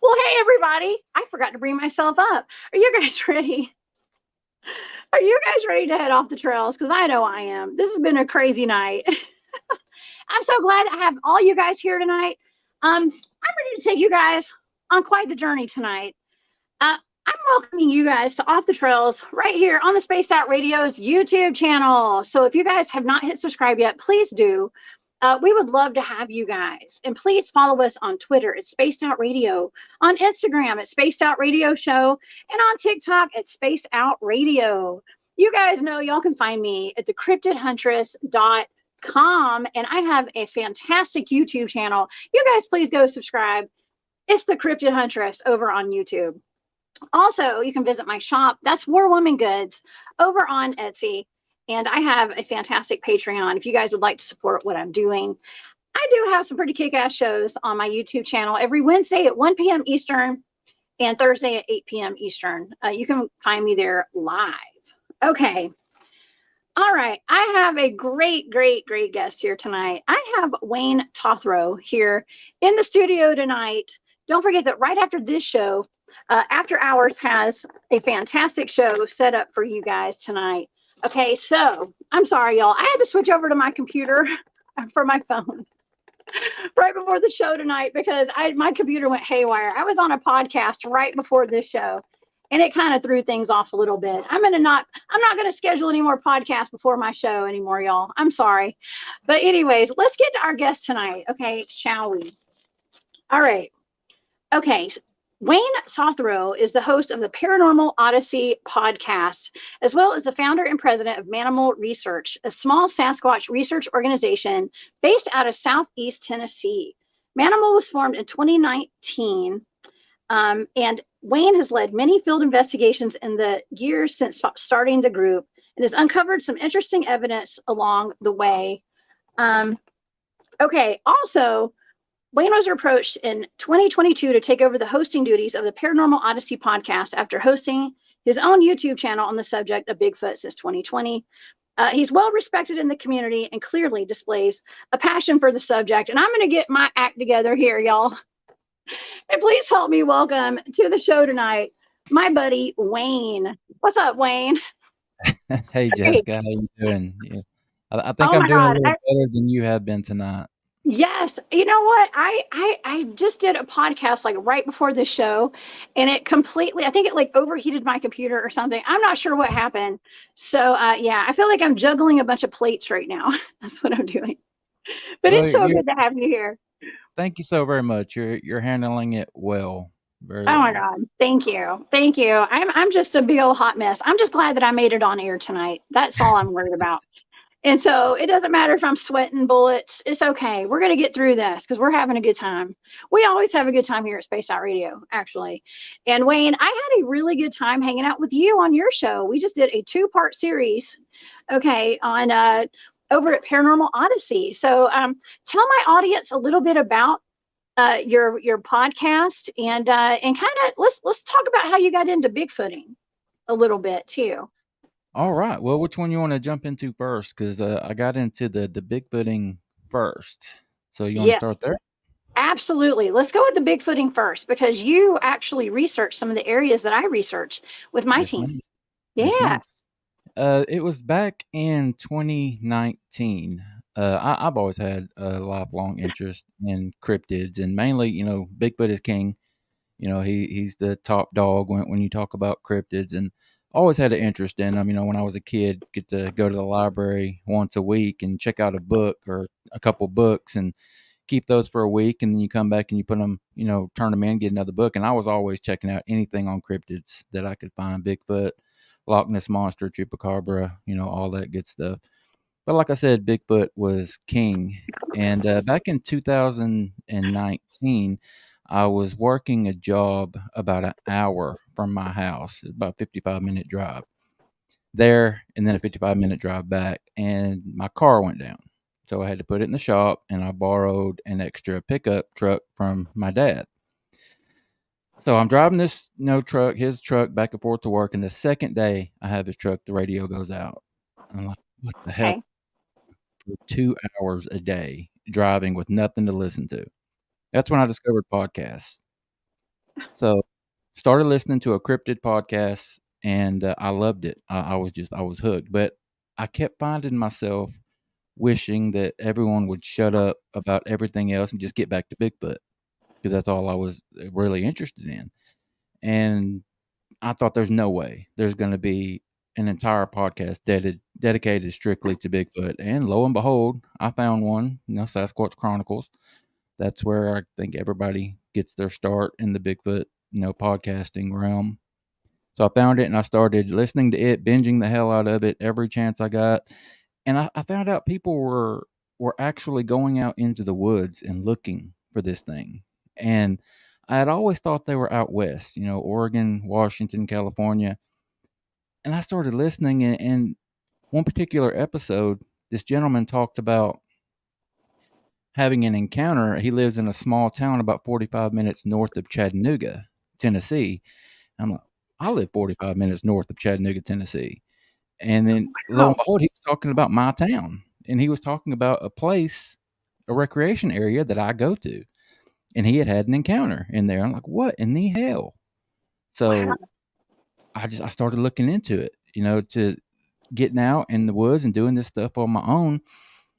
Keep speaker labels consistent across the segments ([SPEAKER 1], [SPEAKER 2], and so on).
[SPEAKER 1] Well, hey, everybody. I forgot to bring myself up. Are you guys ready? Are you guys ready to head off the trails? Because I know I am. This has been a crazy night. I'm so glad to have all you guys here tonight. I'm ready to take you guys on quite the journey tonight. I'm welcoming you guys to Off the Trails right here on the Spaced Out Radio's YouTube channel. So if you guys have not hit subscribe yet, please do. We would love to have you guys. And please follow us on Twitter at Spaced Out Radio, on Instagram at Spaced Out Radio Show, and on TikTok at Spaced Out Radio. You guys know y'all can find me at thecryptidhuntress.com, and I have a fantastic YouTube channel. You guys please go subscribe. It's The Cryptid Huntress over on YouTube. Also, you can visit my shop. That's War Woman Goods over on Etsy. And I have a fantastic Patreon if you guys would like to support what I'm doing. I do have some pretty kick-ass shows on my YouTube channel every Wednesday at 1 p.m. Eastern and Thursday at 8 p.m. Eastern. You can find me there live. Okay. All right. I have a great guest here tonight. I have Wayne Totherow here in the studio tonight. Don't forget that right after this show, After Hours has a fantastic show set up for you guys tonight. Okay, so I'm sorry, y'all. I had to switch over to my computer for my phone right before the show tonight because my computer went haywire. I was on a podcast right before this show, and it kind of threw things off a little bit. I'm not going to schedule any more podcasts before my show anymore, y'all. I'm sorry. But anyways, let's get to our guest tonight. Okay, shall we? All right. Okay. Wayne Totherow is the host of the Paranormal Odyssey Podcast, as well as the founder and president of Mannimal Research, a small Sasquatch research organization based out of Southeast Tennessee. Mannimal was formed in 2019, and Wayne has led many field investigations in the years since starting the group and has uncovered some interesting evidence along the way. Also, Wayne was approached in 2022 to take over the hosting duties of the Paranormal Odyssey podcast after hosting his own YouTube channel on the subject of Bigfoot since 2020. He's well respected in the community and clearly displays a passion for the subject. And I'm going to get my act together here, y'all. And please help me welcome to the show tonight my buddy Wayne. What's up, Wayne?
[SPEAKER 2] Hey, Jessica, how you doing? Yeah. I think I'm doing a little better than you have been tonight.
[SPEAKER 1] Yes. You know what? I just did a podcast like right before the show, and it completely, I think it like overheated my computer or something. I'm not sure what happened. So yeah, I feel like I'm juggling a bunch of plates right now. That's what I'm doing. But it's so good to have you here.
[SPEAKER 2] Thank you so very much. You're handling it well. Very
[SPEAKER 1] well.
[SPEAKER 2] My
[SPEAKER 1] God. Thank you. Thank you. I'm just a big old hot mess. I'm just glad that I made it on air tonight. That's all I'm worried about. And so it doesn't matter if I'm sweating bullets. It's okay. We're going to get through this because we're having a good time. We always have a good time here at Spaced Out Radio, actually. And Wayne, I had a really good time hanging out with you on your show. We just did a 2-part series, okay, on over at Paranormal Odyssey. So tell my audience a little bit about your podcast and kind of let's talk about how you got into Bigfooting a little bit too.
[SPEAKER 2] All right. Well, which one you want to jump into first? Because I got into the Bigfooting first. So you want to start there?
[SPEAKER 1] Absolutely. Let's go with the Bigfooting first because you actually researched some of the areas that I researched with my team. Yeah.
[SPEAKER 2] It was back in 2019. I've always had a lifelong interest in cryptids, and mainly, Bigfoot is king. He's the top dog when you talk about cryptids, and always had an interest in them. When I was a kid, get to go to the library once a week and check out a book or a couple books and keep those for a week. And then you come back and you put them, turn them in, get another book. And I was always checking out anything on cryptids that I could find: Bigfoot, Loch Ness Monster, Chupacabra, all that good stuff. But like I said, Bigfoot was king. And back in 2019, I was working a job about an hour from my house, about a 55-minute drive there, and then a 55-minute drive back, and my car went down. So I had to put it in the shop, and I borrowed an extra pickup truck from my dad. So I'm driving this truck, his truck, back and forth to work, and the second day I have his truck, the radio goes out. I'm like, what the hell? For 2 hours a day driving with nothing to listen to. That's when I discovered podcasts. So started listening to a cryptid podcast, and I loved it. I was hooked. But I kept finding myself wishing that everyone would shut up about everything else and just get back to Bigfoot because that's all I was really interested in. And I thought there's no way there's going to be an entire podcast dedicated strictly to Bigfoot. And lo and behold, I found one, Sasquatch Chronicles. That's where I think everybody gets their start in the Bigfoot, podcasting realm. So I found it and I started listening to it, binging the hell out of it every chance I got. And I found out people were actually going out into the woods and looking for this thing. And I had always thought they were out west, Oregon, Washington, California. And I started listening, and one particular episode, this gentleman talked about having an encounter. He lives in a small town about 45 minutes north of Chattanooga, Tennessee. I'm like, I live 45 minutes north of Chattanooga, Tennessee. And then lo and
[SPEAKER 1] Wow.
[SPEAKER 2] behold, he was talking about my town. And he was talking about a place, a recreation area that I go to. And he had an encounter in there. I'm like, what in the hell?
[SPEAKER 1] Wow.
[SPEAKER 2] So I started looking into it, to getting out in the woods and doing this stuff on my own.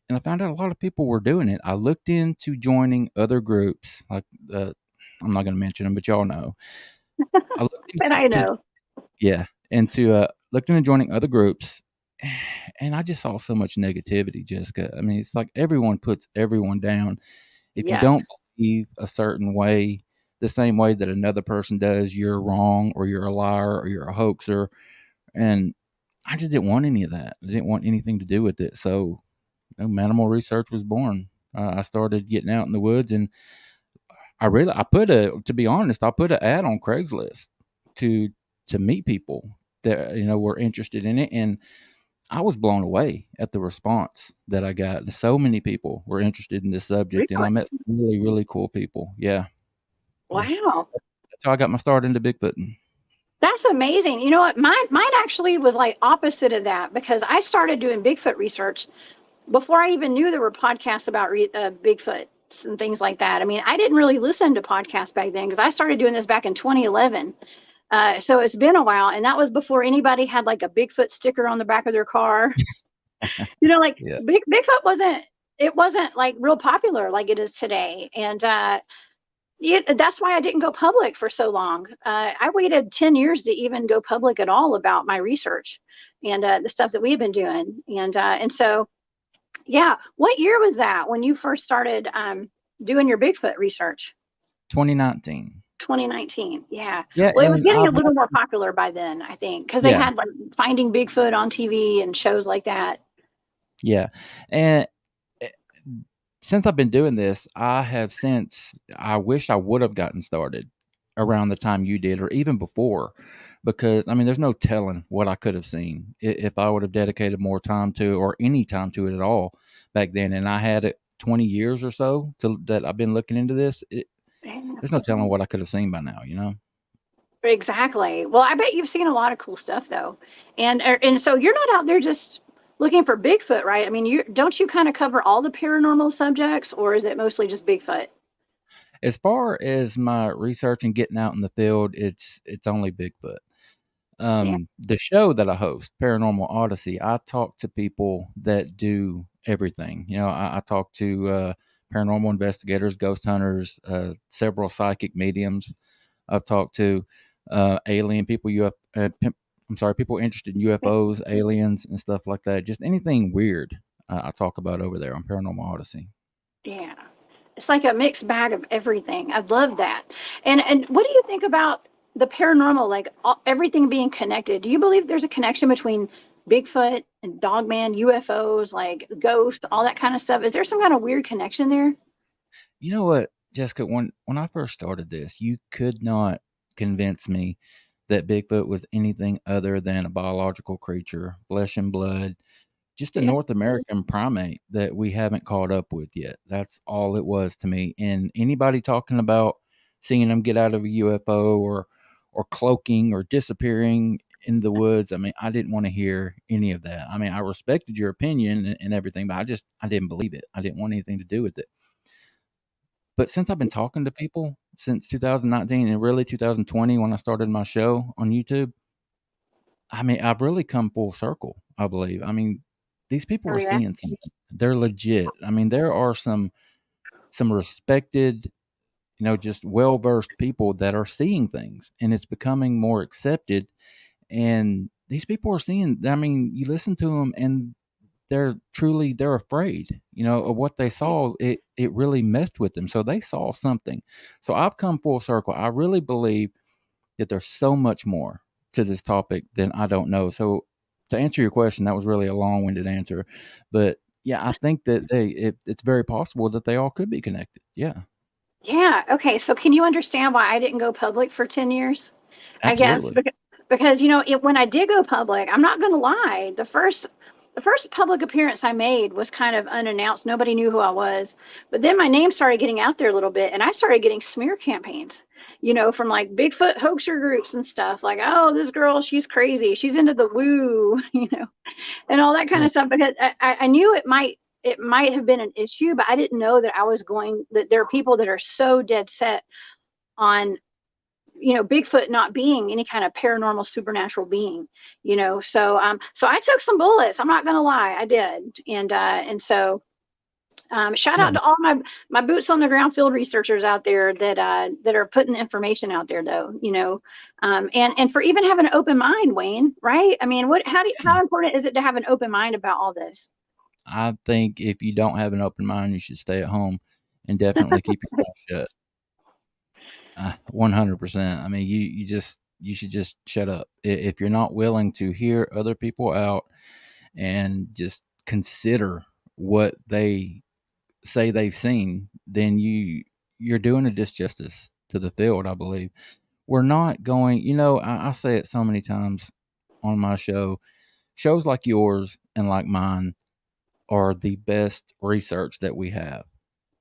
[SPEAKER 2] And I found out a lot of people were doing it. I looked into joining other groups, like I'm not going to mention them, but y'all know. I looked
[SPEAKER 1] And I
[SPEAKER 2] into
[SPEAKER 1] know.
[SPEAKER 2] yeah, into looked into joining other groups, and I just saw so much negativity, Jessica. I mean, it's like everyone puts everyone down. If you don't
[SPEAKER 1] Yes.
[SPEAKER 2] believe a certain way, the same way that another person does, you're wrong, or you're a liar, or you're a hoaxer. And I just didn't want any of that. I didn't want anything to do with it. So, Manimal Research was born. I started getting out in the woods, and to be honest, I put an ad on Craigslist to meet people that were interested in it, and I was blown away at the response that I got. So many people were interested in this subject, and I
[SPEAKER 1] Really?
[SPEAKER 2] met some really, really cool people. Yeah, yeah.
[SPEAKER 1] Wow.
[SPEAKER 2] That's how I got my start into Bigfooting.
[SPEAKER 1] That's amazing. You know what? Mine actually was like opposite of that because I started doing Bigfoot research before I even knew there were podcasts about Bigfoot and things like that. I mean, I didn't really listen to podcasts back then because I started doing this back in 2011. So it's been a while, and that was before anybody had like a Bigfoot sticker on the back of their car. Like
[SPEAKER 2] Yeah.
[SPEAKER 1] Bigfoot wasn't like real popular like it is today, and that's why I didn't go public for so long. I waited 10 years to even go public at all about my research and the stuff that we've been doing, and so yeah. What year was that when you first started doing your Bigfoot research?
[SPEAKER 2] 2019.
[SPEAKER 1] 2019. Yeah.
[SPEAKER 2] Yeah,
[SPEAKER 1] Well, it was
[SPEAKER 2] and
[SPEAKER 1] getting a
[SPEAKER 2] I've
[SPEAKER 1] little more popular by then, I think, because they
[SPEAKER 2] yeah,
[SPEAKER 1] had like Finding Bigfoot on TV and shows like that.
[SPEAKER 2] yeah, and eh, since I've been doing this, I wish I would have gotten started around the time you did, or even before, because I mean, there's no telling what I could have seen if I would have dedicated more time to, or any time to it at all back then. And I had it 20 years or so that I've been looking into this.
[SPEAKER 1] Yeah.
[SPEAKER 2] There's no telling what I could have seen by now,
[SPEAKER 1] Exactly. Well, I bet you've seen a lot of cool stuff though, and so you're not out there just looking for Bigfoot, right? I mean, you kind of cover all the paranormal subjects, or is it mostly just Bigfoot?
[SPEAKER 2] As far as my research and getting out in the field, it's only Bigfoot.
[SPEAKER 1] Yeah.
[SPEAKER 2] The show that I host, Paranormal Odyssey, I talk to people that do everything. I talk to paranormal investigators, ghost hunters, several psychic mediums. I've talked to alien people, I'm sorry, people interested in UFOs, aliens, and stuff like that. Just anything weird, I talk about over there on Paranormal Odyssey.
[SPEAKER 1] Yeah. It's like a mixed bag of everything. I love that. And what do you think about the paranormal, like everything being connected? Do you believe there's a connection between Bigfoot and Dogman, UFOs, like ghost, all that kind of stuff? Is there some kind of weird connection there?
[SPEAKER 2] You know what, Jessica? When I first started this, you could not convince me that Bigfoot was anything other than a biological creature, flesh and blood, just a
[SPEAKER 1] Yeah.
[SPEAKER 2] North American primate that we haven't caught up with yet. That's all it was to me. And anybody talking about seeing them get out of a UFO, or cloaking or disappearing in the woods, I mean, I didn't want to hear any of that. I mean, I respected your opinion and everything, but I didn't believe it. I didn't want anything to do with it. But since I've been talking to people, since 2019 and really 2020 when I started my show on YouTube, I mean, I've really come full circle, I believe. I mean, these people
[SPEAKER 1] Oh,
[SPEAKER 2] are
[SPEAKER 1] yeah.
[SPEAKER 2] seeing something. They're legit. I mean, there are some respected, just well-versed people that are seeing things, and it's becoming more accepted. And these people are seeing, I mean, you listen to them and they're afraid, of what they saw. It really messed with them. So they saw something. So I've come full circle. I really believe that there's so much more to this topic than I don't know. So to answer your question, that was really a long-winded answer, but yeah, I think that it's very possible that they all could be connected. Yeah,
[SPEAKER 1] Yeah. Okay. So can you understand why I didn't go public for 10 years? I guess
[SPEAKER 2] absolutely.
[SPEAKER 1] because when I did go public, I'm not going to lie. The first public appearance I made was kind of unannounced. Nobody knew who I was. But then my name started getting out there a little bit, and I started getting smear campaigns, from like Bigfoot hoaxer groups and stuff. Like, oh, this girl, she's crazy. She's into the woo, and all that kind
[SPEAKER 2] Yeah,
[SPEAKER 1] of stuff. Because I knew it might have been an issue, but I didn't know that there are people that are so dead set on Bigfoot not being any kind of paranormal supernatural being. So I took some bullets. I'm not gonna lie, I did. And so shout
[SPEAKER 2] yeah,
[SPEAKER 1] out to all my boots on the ground field researchers out there that are putting the information out there, though. And for even having an open mind, Wayne, right? I mean, how important is it to have an open mind about all this?
[SPEAKER 2] I think if you don't have an open mind, you should stay at home and definitely keep your mouth shut. 100%. I mean, you should just shut up. If you're not willing to hear other people out and just consider what they say they've seen, then you're doing a disjustice to the field, I believe. We're not going, I say it so many times on my show. Shows like yours and like mine are the best research that we have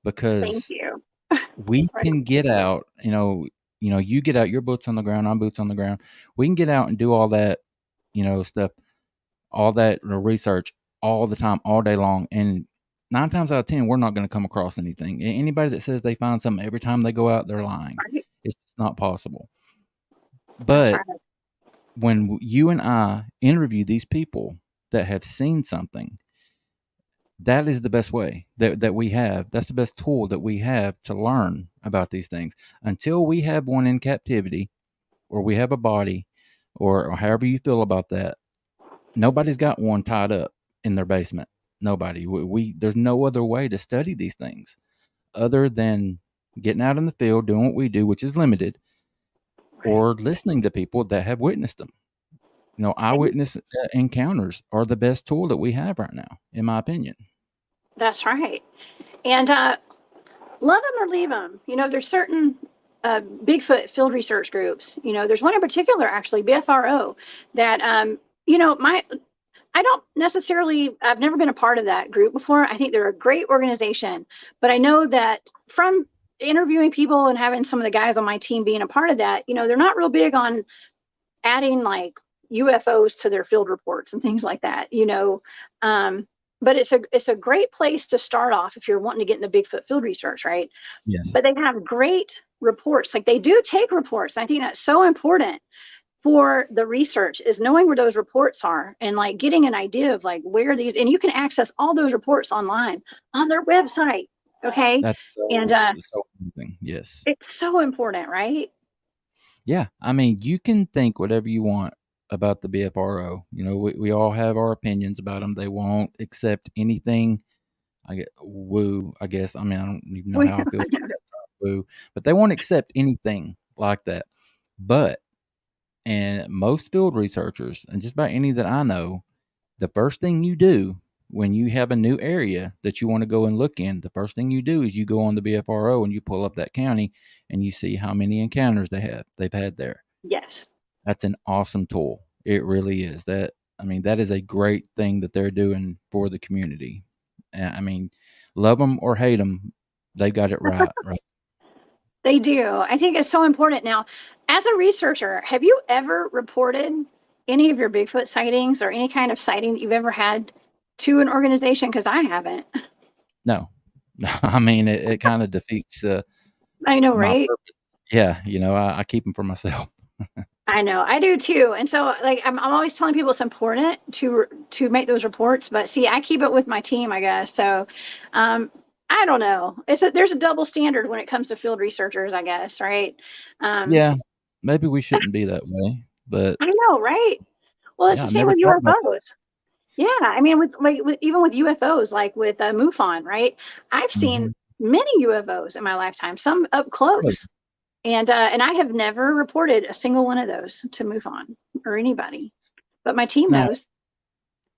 [SPEAKER 1] Thank
[SPEAKER 2] because
[SPEAKER 1] you.
[SPEAKER 2] we
[SPEAKER 1] Right.
[SPEAKER 2] can get out, you get out, your boots on the ground, I'm boots on the ground. We can get out and do all that, stuff, all that research all the time, all day long. And 9 times out of 10, we're not going to come across anything. Anybody that says they find something every time they go out, they're lying.
[SPEAKER 1] Right.
[SPEAKER 2] It's just not possible.
[SPEAKER 1] That's
[SPEAKER 2] But
[SPEAKER 1] right.
[SPEAKER 2] when you and I interview these people that have seen something, that is the best way that we have. That's the best tool that we have to learn about these things. Until we have one in captivity or we have a body or however you feel about that, nobody's got one tied up in their basement. Nobody. There's no other way to study these things other than getting out in the field, doing what we do, which is limited,
[SPEAKER 1] Right.
[SPEAKER 2] or listening to people that have witnessed them. Eyewitness encounters are the best tool that we have right now, in my opinion.
[SPEAKER 1] That's right. And love them or leave them. There's certain Bigfoot field research groups. There's one in particular, actually, BFRO, that my I don't necessarily. I've never been a part of that group before. I think they're a great organization, but I know that from interviewing people and having some of the guys on my team being a part of that, they're not real big on adding like UFOs to their field reports and things like that. But it's a great place to start off if you're wanting to get into Bigfoot field research, right? But
[SPEAKER 2] Yes.
[SPEAKER 1] they have great reports. Like they do take reports. I think that's so important for the research is knowing where those reports are and like getting an idea of like where these and you can access all those reports online on their website. Okay.
[SPEAKER 2] That's
[SPEAKER 1] And
[SPEAKER 2] so amazing. Yes.
[SPEAKER 1] it's so important, right?
[SPEAKER 2] Yeah. I mean, you can think whatever you want about the BFRO. We all have our opinions about them. They won't accept anything. I get woo, I guess. I mean, I don't even know how I feel about that term, woo, but they won't accept anything like that. But, and most field researchers, and just about any that I know, the first thing you do when you have a new area that you want to go and look in, the first thing you do is you go on the BFRO and you pull up that county and you see how many encounters they've had there.
[SPEAKER 1] Yes.
[SPEAKER 2] That's an awesome tool. It really is. I mean, that is a great thing that they're doing for the community. I mean, love them or hate them, they got it right. Right.
[SPEAKER 1] They do. I think it's so important. Now, as a researcher, have you ever reported any of your Bigfoot sightings or any kind of sighting that you've ever had to an organization? Because I haven't.
[SPEAKER 2] No, I mean, it kind of defeats
[SPEAKER 1] I know,
[SPEAKER 2] my
[SPEAKER 1] right?
[SPEAKER 2] purpose. Yeah, I keep them for myself.
[SPEAKER 1] I know, I do too. And so, like, I'm always telling people it's important to make those reports. But see, I keep it with my team, I guess. So, um, I don't know. There's a double standard when it comes to field researchers, I guess, right? Um,
[SPEAKER 2] Yeah, maybe we shouldn't be that way, but
[SPEAKER 1] I know, right? Well, it's
[SPEAKER 2] yeah,
[SPEAKER 1] the
[SPEAKER 2] I
[SPEAKER 1] same
[SPEAKER 2] never
[SPEAKER 1] with
[SPEAKER 2] thought about that.
[SPEAKER 1] UFOs. Yeah, I mean, even with UFOs, like with MUFON, right? I've seen
[SPEAKER 2] Mhm.
[SPEAKER 1] many UFOs in my lifetime, some up
[SPEAKER 2] Really?
[SPEAKER 1] close, and I have never reported a single one of those to MUFON or anybody, but my team
[SPEAKER 2] Now,
[SPEAKER 1] knows.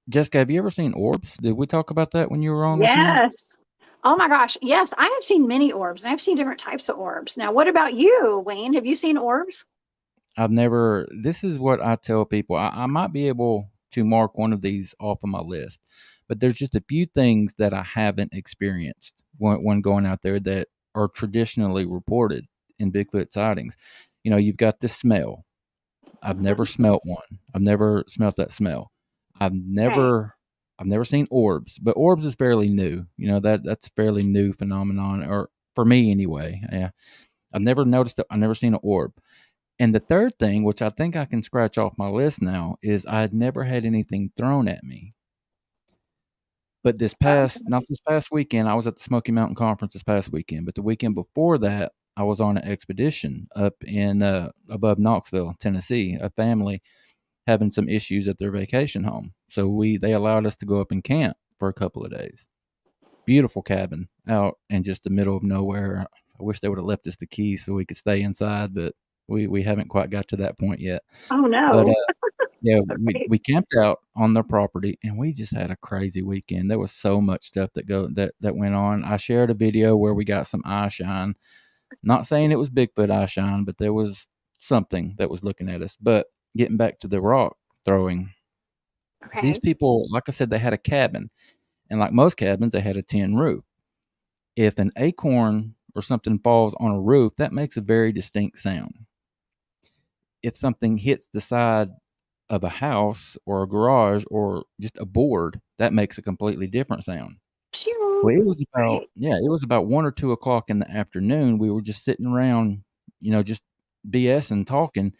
[SPEAKER 2] Jessica, have you ever seen orbs? Did we talk about that when you were on with me?
[SPEAKER 1] Yes. Oh my gosh. Yes, I have seen many orbs, and I've seen different types of orbs. Now, what about you, Wayne? Have you seen orbs?
[SPEAKER 2] I've never. This is what I tell people. I might be able to mark one of these off of my list, but there's just a few things that I haven't experienced when going out there that are traditionally reported in Bigfoot sightings. You've got the smell. I've never
[SPEAKER 1] Mhm.
[SPEAKER 2] smelt one. I've never smelt that smell. I've
[SPEAKER 1] Right.
[SPEAKER 2] never I've never seen orbs, but orbs is fairly new. That's a fairly new phenomenon, or for me anyway. Yeah. I've never noticed it. I've never seen an orb. And the third thing, which I think I can scratch off my list now, is I had never had anything thrown at me. But not this past weekend, I was at the Smoky Mountain Conference this past weekend, but the weekend before that, I was on an expedition up in above Knoxville, Tennessee. A family having some issues at their vacation home, so they allowed us to go up and camp for a couple of days. Beautiful cabin out in just the middle of nowhere. I wish they would have left us the keys so we could stay inside, but we haven't quite got to that point yet.
[SPEAKER 1] Oh
[SPEAKER 2] But
[SPEAKER 1] no.
[SPEAKER 2] yeah, we
[SPEAKER 1] Right.
[SPEAKER 2] we camped out on their property, and we just had a crazy weekend. There was so much stuff that went on. I shared a video where we got some eye shine. Not saying it was Bigfoot eye shine, but there was something that was looking at us. But getting back to the rock throwing, these
[SPEAKER 1] Okay.
[SPEAKER 2] people, like I said, they had a cabin, and like most cabins, they had a tin roof. If an acorn or something falls on a roof, that makes a very distinct sound. If something hits the side of a house or a garage or just a board, that makes a completely different sound. Well,
[SPEAKER 1] Phew. Right.
[SPEAKER 2] it was about 1 or 2 o'clock in the afternoon. We were just sitting around, just BSing, talking,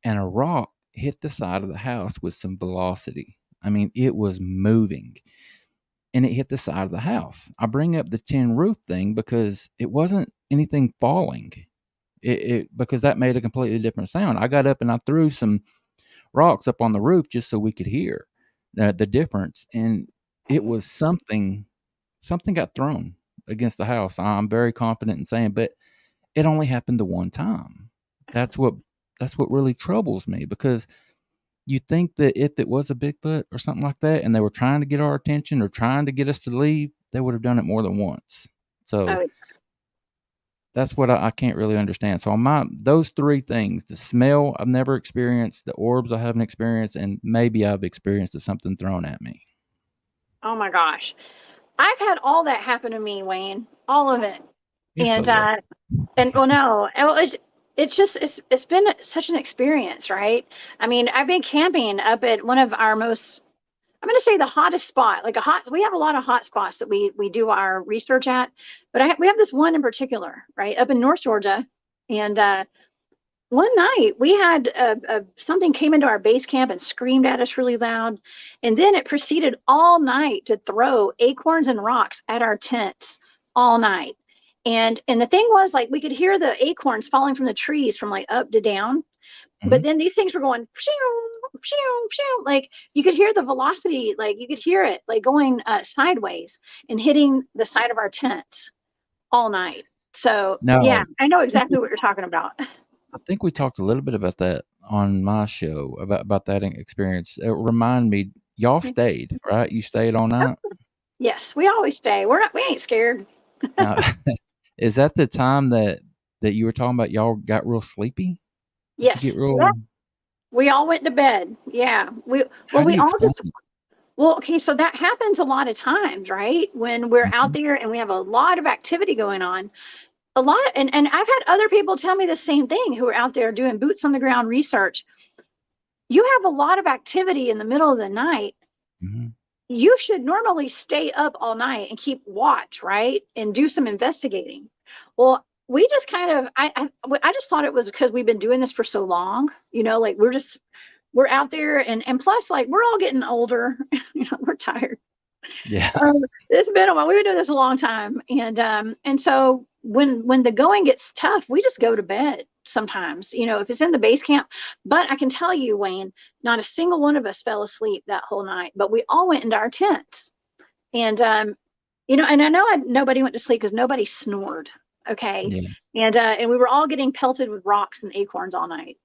[SPEAKER 2] and a rock hit the side of the house with some velocity. I mean, it was moving and it hit the side of the house. I bring up the tin roof thing because it wasn't anything falling. Because that made a completely different sound. I got up and I threw some rocks up on the roof just so we could hear the difference, and it was something got thrown against the house. I'm very confident in saying, but it only happened the one time. That's what that's what really troubles me, because you think that if it was a Bigfoot or something like that, and they were trying to get our attention or trying to get us to leave, they would have done it more than once. So
[SPEAKER 1] Oh,
[SPEAKER 2] that's what I can't really understand. So on those three things: the smell I've never experienced, the orbs I haven't experienced, and maybe I've experienced something thrown at me.
[SPEAKER 1] oh my gosh. I've had all that happen to me, Wayne. All of it.
[SPEAKER 2] You're so
[SPEAKER 1] And
[SPEAKER 2] lucky.
[SPEAKER 1] well, no, well, it's just it's been such an experience, right? I mean, I've been camping up at one of our most, I'm going to say, the hottest spot. Like we have a lot of hot spots that we do our research at, but we have this one in particular, right, up in North Georgia, and one night we had something came into our base camp and screamed at us really loud, and then it proceeded all night to throw acorns and rocks at our tents all night. And the thing was, like, we could hear the acorns falling from the trees from like up to down, but
[SPEAKER 2] Mhm.
[SPEAKER 1] then these things were going pshoo, pshoo, pshoo. Like you could hear the velocity, like you could hear it like going sideways and hitting the side of our tents all night. So
[SPEAKER 2] Now,
[SPEAKER 1] yeah, I know
[SPEAKER 2] I think
[SPEAKER 1] exactly
[SPEAKER 2] we
[SPEAKER 1] what you're talking about.
[SPEAKER 2] I think we talked a little bit about that on my show about that experience. It reminded me, y'all stayed, right? You stayed all night.
[SPEAKER 1] Yes, we always stay. We ain't scared.
[SPEAKER 2] Now, is that the time that you were talking about? Y'all got real sleepy. Did you get
[SPEAKER 1] Yes. Yeah.
[SPEAKER 2] real?
[SPEAKER 1] We all went to bed. Yeah.
[SPEAKER 2] How do
[SPEAKER 1] We
[SPEAKER 2] you
[SPEAKER 1] all
[SPEAKER 2] explain
[SPEAKER 1] just,
[SPEAKER 2] it?
[SPEAKER 1] well, okay, so that happens a lot of times, right? When we're out
[SPEAKER 2] Mhm.
[SPEAKER 1] there and we have a lot of activity going on. A lot, and I've had other people tell me the same thing who are out there doing boots on the ground research. You have a lot of activity in the middle of the night.
[SPEAKER 2] Mhm.
[SPEAKER 1] You should normally stay up all night and keep watch, right? And do some investigating. Well, we just kind of, I just thought it was because we've been doing this for so long, like we're out there, and plus, like, we're all getting older, we're tired.
[SPEAKER 2] Yeah.
[SPEAKER 1] It's been a while. We've been doing this a long time, and so when the going gets tough, we just go to bed sometimes, if it's in the base camp. But I can tell you, Wayne, not a single one of us fell asleep that whole night, but we all went into our tents. And and I know nobody went to sleep because nobody snored. Okay.
[SPEAKER 2] Yeah.
[SPEAKER 1] And we were all getting pelted with rocks and acorns all night.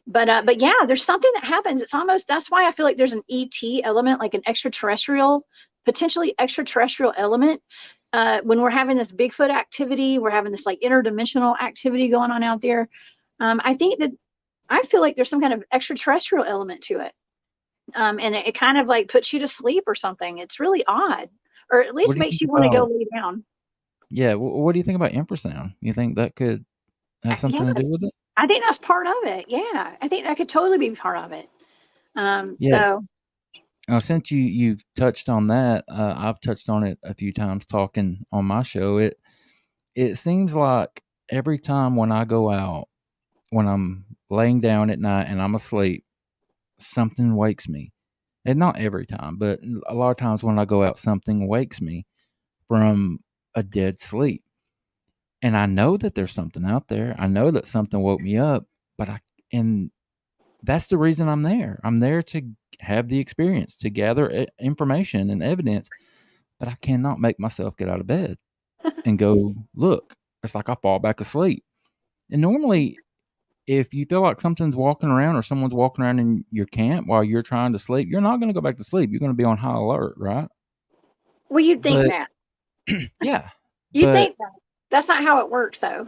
[SPEAKER 1] But yeah, there's something that happens. It's almost, that's why I feel like there's an ET element, like an extraterrestrial, potentially extraterrestrial element. When we're having this Bigfoot activity, we're having this like interdimensional activity going on out there. I feel like there's some kind of extraterrestrial element to it. And it kind of like puts you to sleep or something. It's really odd, or at
[SPEAKER 2] What
[SPEAKER 1] least
[SPEAKER 2] do you
[SPEAKER 1] makes
[SPEAKER 2] think
[SPEAKER 1] you want to go
[SPEAKER 2] about?
[SPEAKER 1] lay down.
[SPEAKER 2] Yeah. What do you think about infrasound? You think that could have
[SPEAKER 1] Yeah,
[SPEAKER 2] something to do with it?
[SPEAKER 1] I think that's part of it. Yeah, I think that could totally be part of it.
[SPEAKER 2] Yeah.
[SPEAKER 1] So
[SPEAKER 2] Since you've touched on that, I've touched on it a few times talking on my show. It seems like every time when I go out, when I'm laying down at night and I'm asleep, something wakes me. And not every time, but a lot of times when I go out, something wakes me from a dead sleep. And I know that there's something out there. I know that something woke me up, and that's the reason I'm there. I'm there to have the experience, to gather information and evidence, but I cannot make myself get out of bed and go look. It's like I fall back asleep. And normally, if you feel like something's walking around or someone's walking around in your camp while you're trying to sleep, you're not going to go back to sleep. You're going to be on high alert, right?
[SPEAKER 1] well, you'd think
[SPEAKER 2] But
[SPEAKER 1] that.
[SPEAKER 2] yeah,
[SPEAKER 1] You
[SPEAKER 2] but
[SPEAKER 1] think that. That's not how it works, though.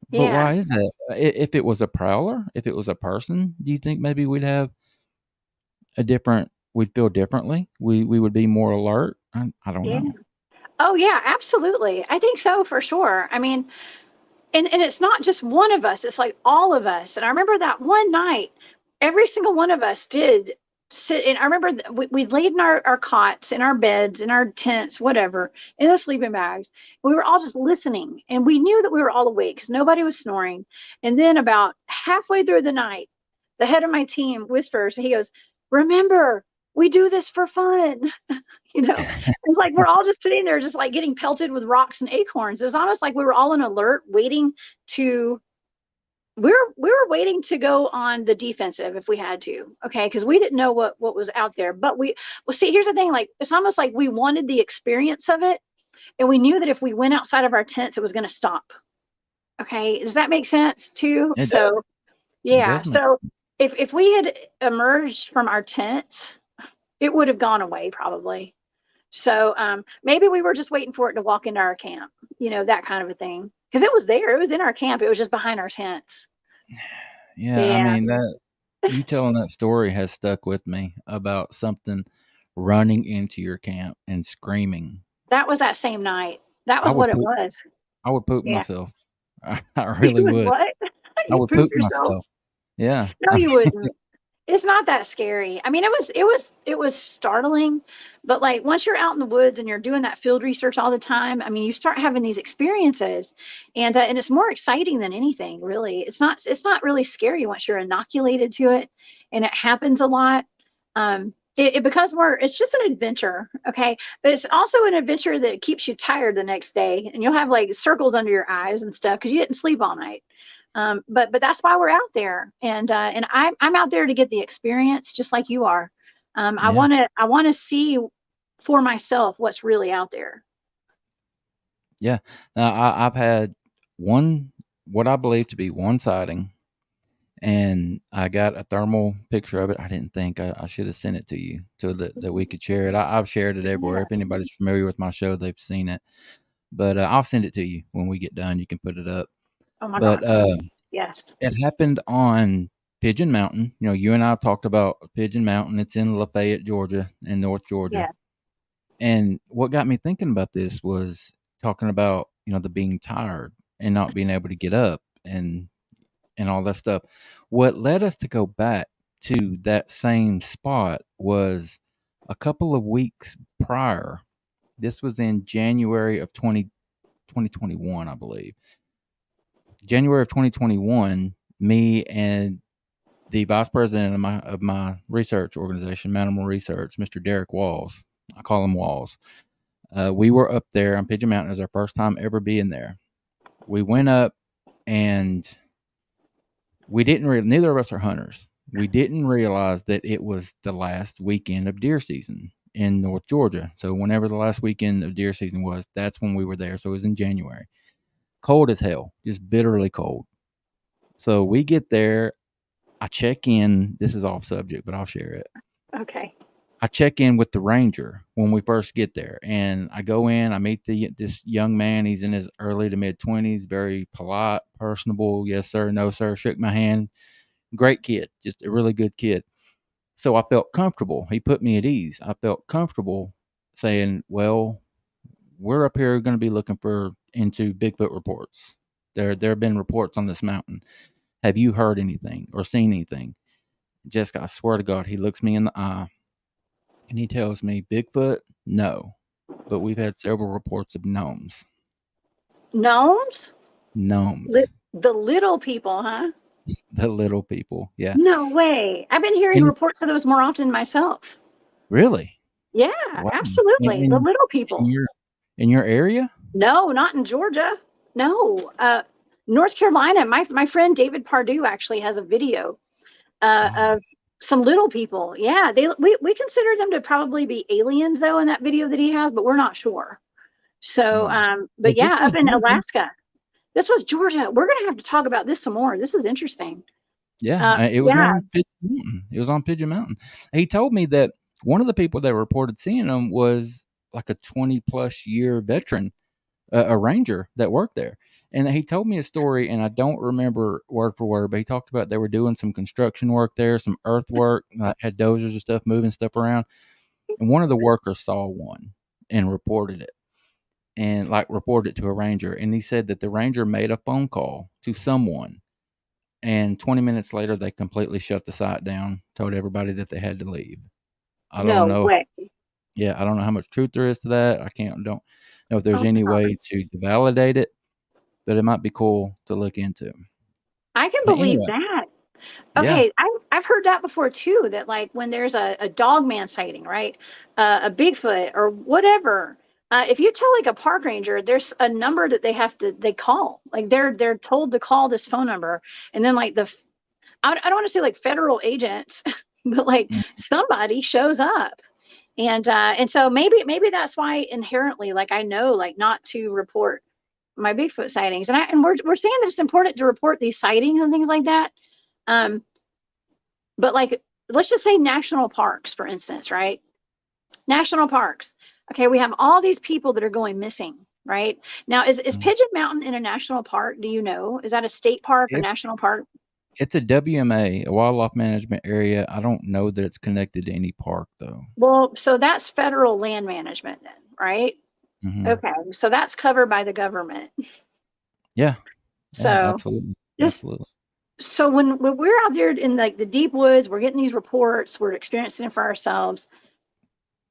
[SPEAKER 2] but
[SPEAKER 1] Yeah.
[SPEAKER 2] why is that? If it was a prowler, if it was a person, do you think maybe we'd feel differently? We would be more alert? I don't
[SPEAKER 1] Yeah.
[SPEAKER 2] know.
[SPEAKER 1] Oh, yeah, absolutely. I think so for sure. I mean, and it's not just one of us, it's like all of us. And I remember that one night, every single one of us did sit. And I remember we laid in our cots, in our beds, in our tents, whatever, in the sleeping bags. We were all just listening. And we knew that we were all awake because nobody was snoring. And then about halfway through the night, the head of my team whispers, he goes, "Remember, we do this for fun." It's like we're all just sitting there, just like getting pelted with rocks and acorns. It was almost like we were all on alert, waiting to. We were waiting to go on the defensive if we had to, okay? Because we didn't know what was out there. But well, see, here's the thing: like, it's almost like we wanted the experience of it, and we knew that if we went outside of our tents, it was going to stop. Okay, does that make sense too?
[SPEAKER 2] It does.
[SPEAKER 1] So
[SPEAKER 2] It
[SPEAKER 1] yeah,
[SPEAKER 2] does make.
[SPEAKER 1] so if we had emerged from our tents, it would have gone away probably. So maybe we were just waiting for it to walk into our camp, that kind of a thing. Because it was there, it was in our camp, it was just behind our tents.
[SPEAKER 2] Yeah, I
[SPEAKER 1] Yeah,
[SPEAKER 2] mean that you telling that story has stuck with me about something running into your camp and screaming.
[SPEAKER 1] that was that same night. That
[SPEAKER 2] I
[SPEAKER 1] was what
[SPEAKER 2] would
[SPEAKER 1] it
[SPEAKER 2] poop.
[SPEAKER 1] was.
[SPEAKER 2] I would poop
[SPEAKER 1] Yeah.
[SPEAKER 2] myself. I
[SPEAKER 1] You
[SPEAKER 2] really
[SPEAKER 1] would
[SPEAKER 2] would.
[SPEAKER 1] what?
[SPEAKER 2] I
[SPEAKER 1] You'd
[SPEAKER 2] would
[SPEAKER 1] poop
[SPEAKER 2] poop
[SPEAKER 1] yourself?
[SPEAKER 2] myself. Yeah.
[SPEAKER 1] No, you wouldn't. It's not that scary. I mean, it was startling, but like once you're out in the woods and you're doing that field research all the time, I mean, you start having these experiences, and it's more exciting than anything, really. It's not really scary once you're inoculated to it, and it happens a lot. It becomes more. It's just an adventure, okay, but it's also an adventure that keeps you tired the next day, and you'll have like circles under your eyes and stuff because you didn't sleep all night. But that's why we're out there, and I'm out there to get the experience, just like you are. I
[SPEAKER 2] Yeah.
[SPEAKER 1] want to see for myself what's really out there.
[SPEAKER 2] Yeah. Now I've had one, what I believe to be one sighting, and I got a thermal picture of it. I didn't think I should have sent it to you so that we could share it. I've shared it everywhere.
[SPEAKER 1] Yeah.
[SPEAKER 2] If anybody's familiar with my show, they've seen it. But I'll send it to you when we get done. You can put it up.
[SPEAKER 1] Oh my
[SPEAKER 2] But
[SPEAKER 1] God, please. Yes.
[SPEAKER 2] it happened on Pigeon Mountain. You and I talked about Pigeon Mountain. It's in Lafayette, Georgia, in North Georgia.
[SPEAKER 1] Yeah.
[SPEAKER 2] And what got me thinking about this was talking about the being tired and not being able to get up and all that stuff. What led us to go back to that same spot was a couple of weeks prior. This was in January of 2021, I believe. January of 2021, me and the vice president of my research organization, Mannimal Research, Mr. Derek Walls, I call him Walls. We were up there on Pigeon Mountain. It was our first time ever being there. We went up, and neither of us are hunters. We didn't realize that it was the last weekend of deer season in North Georgia. So whenever the last weekend of deer season was, that's when we were there. So it was in January. Cold as hell, just bitterly cold. So we get there. I check in. This is off subject, but I'll share it.
[SPEAKER 1] Okay.
[SPEAKER 2] I check in with the ranger when we first get there, and I go in. I meet this young man. He's in his early to mid 20s, very polite, personable. Yes, sir. No, sir. Shook my hand. Great kid, just a really good kid. So I felt comfortable. He put me at ease. I felt comfortable saying, well, we're up here going to be looking into Bigfoot reports. There have been reports on this mountain. Have you heard anything or seen anything? Jessica, I swear to God, he looks me in the eye and he tells me, Bigfoot, no. But we've had several reports of gnomes.
[SPEAKER 1] Gnomes?
[SPEAKER 2] Gnomes.
[SPEAKER 1] The little people, huh?
[SPEAKER 2] The little people, yeah.
[SPEAKER 1] No way. I've been hearing reports of those more often myself.
[SPEAKER 2] Really?
[SPEAKER 1] Yeah,
[SPEAKER 2] Wow.
[SPEAKER 1] absolutely. The little people.
[SPEAKER 2] In your area?
[SPEAKER 1] No, not in Georgia. No. North Carolina. My friend David Pardue actually has a video of some little people. Yeah, we consider them to probably be aliens though in that video that he has, but we're not sure. So, but yeah, up in Alaska. This was Georgia. We're gonna have to talk about this some more. This is interesting.
[SPEAKER 2] Yeah, it was on Pigeon Mountain. It was on Pigeon Mountain. He told me that one of the people that reported seeing him was like a 20-plus year veteran, a ranger that worked there. And he told me a story, and I don't remember word for word, but he talked about they were doing some construction work there, some earthwork, had dozers and stuff, moving stuff around. And one of the workers saw one and reported it. And reported it to a ranger. And he said that the ranger made a phone call to someone. And 20 minutes later, they completely shut the site down, told everybody that they had to leave. I don't know. Yeah, I don't know how much truth there is to that. Don't know if there's any way to validate it, but it might be cool to look into.
[SPEAKER 1] I can believe that. Okay, yeah. I've heard that before too, that like when there's a dog man sighting, right? A Bigfoot or whatever. If you tell like a park ranger, there's a number that they call. Like they're told to call this phone number, and then like I don't want to say like federal agents, but like somebody shows up, and so maybe that's why inherently like I know like not to report my Bigfoot sightings, and we're saying that it's important to report these sightings and things like that. But like let's just say national parks, for instance, right? National parks. Okay, we have all these people that are going missing, right? Now, is Pigeon Mountain in a national park? Do you know? Is that a state park or national park?
[SPEAKER 2] It's a WMA, a wildlife management area. I don't know that it's connected to any park, though.
[SPEAKER 1] Well, so that's federal land management then, right? Mm-hmm. Okay, so that's covered by the government.
[SPEAKER 2] Yeah.
[SPEAKER 1] So
[SPEAKER 2] absolutely. Absolutely.
[SPEAKER 1] So when we're out there in like the deep woods, we're getting these reports, we're experiencing it for ourselves.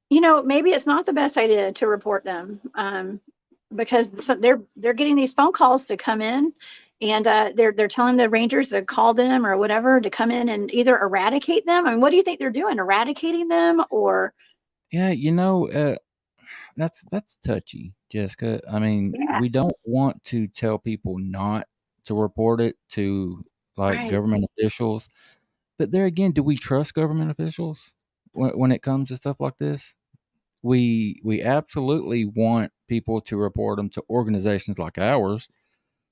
[SPEAKER 1] You know, maybe it's not the best idea to report them because they're getting these phone calls to come in, and they're telling the rangers to call them or whatever to come in and either eradicate them. I mean, what do you think they're doing? Eradicating them or?
[SPEAKER 2] Yeah, that's touchy, Jessica. I mean, we don't want to tell people not to report it to government officials, but there again, do we trust government officials when it comes to stuff like this? We absolutely want people to report them to organizations like ours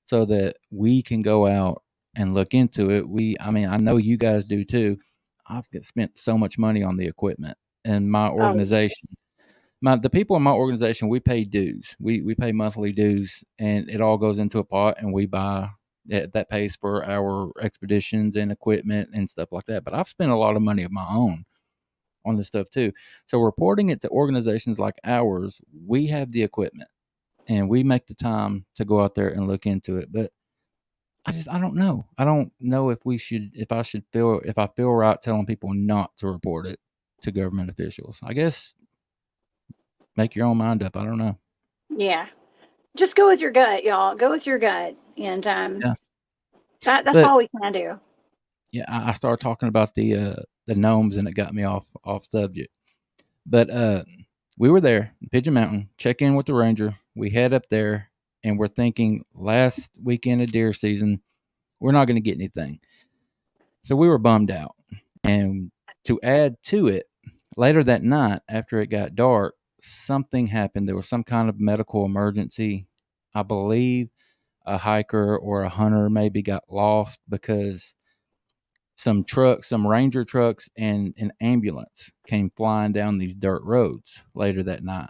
[SPEAKER 2] so that we can go out and look into it. I know you guys do too. I've spent so much money on the equipment and my organization. The people in my organization, we pay dues. We pay monthly dues, and it all goes into a pot, and we buy that pays for our expeditions and equipment and stuff like that. But I've spent a lot of money of my own on this stuff too. So reporting it to organizations like ours, we have the equipment and we make the time to go out there and look into it. But I don't know. I don't know if I feel right telling people not to report it to government officials. I guess make your own mind up. I don't know.
[SPEAKER 1] Yeah. Just go with your gut, y'all. Go with your gut. And That's
[SPEAKER 2] But
[SPEAKER 1] all we can do.
[SPEAKER 2] yeah, I started talking about the gnomes, and it got me off subject. But we were there, Pigeon Mountain, check in with the ranger. We head up there, and we're thinking last weekend of deer season, we're not going to get anything. So we were bummed out. And to add to it, later that night, after it got dark, something happened. There was some kind of medical emergency. I believe a hiker or a hunter maybe got lost because some ranger trucks, and an ambulance came flying down these dirt roads later that night.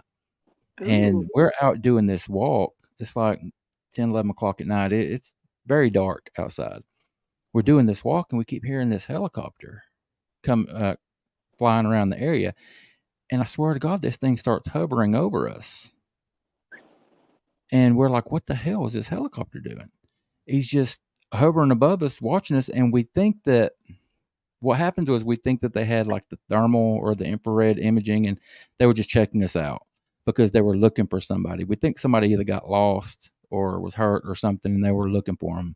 [SPEAKER 2] And
[SPEAKER 1] Ooh.
[SPEAKER 2] we're out doing this walk. It's like 10, 11 o'clock at night. It's very dark outside. We're doing this walk, and we keep hearing this helicopter come flying around the area. And I swear to God, this thing starts hovering over us. And we're like, what the hell is this helicopter doing? He's just hovering above us, watching us. And we think that what happened was we think that they had like the thermal or the infrared imaging, and they were just checking us out because they were looking for somebody. We think somebody either got lost or was hurt or something, and they were looking for them.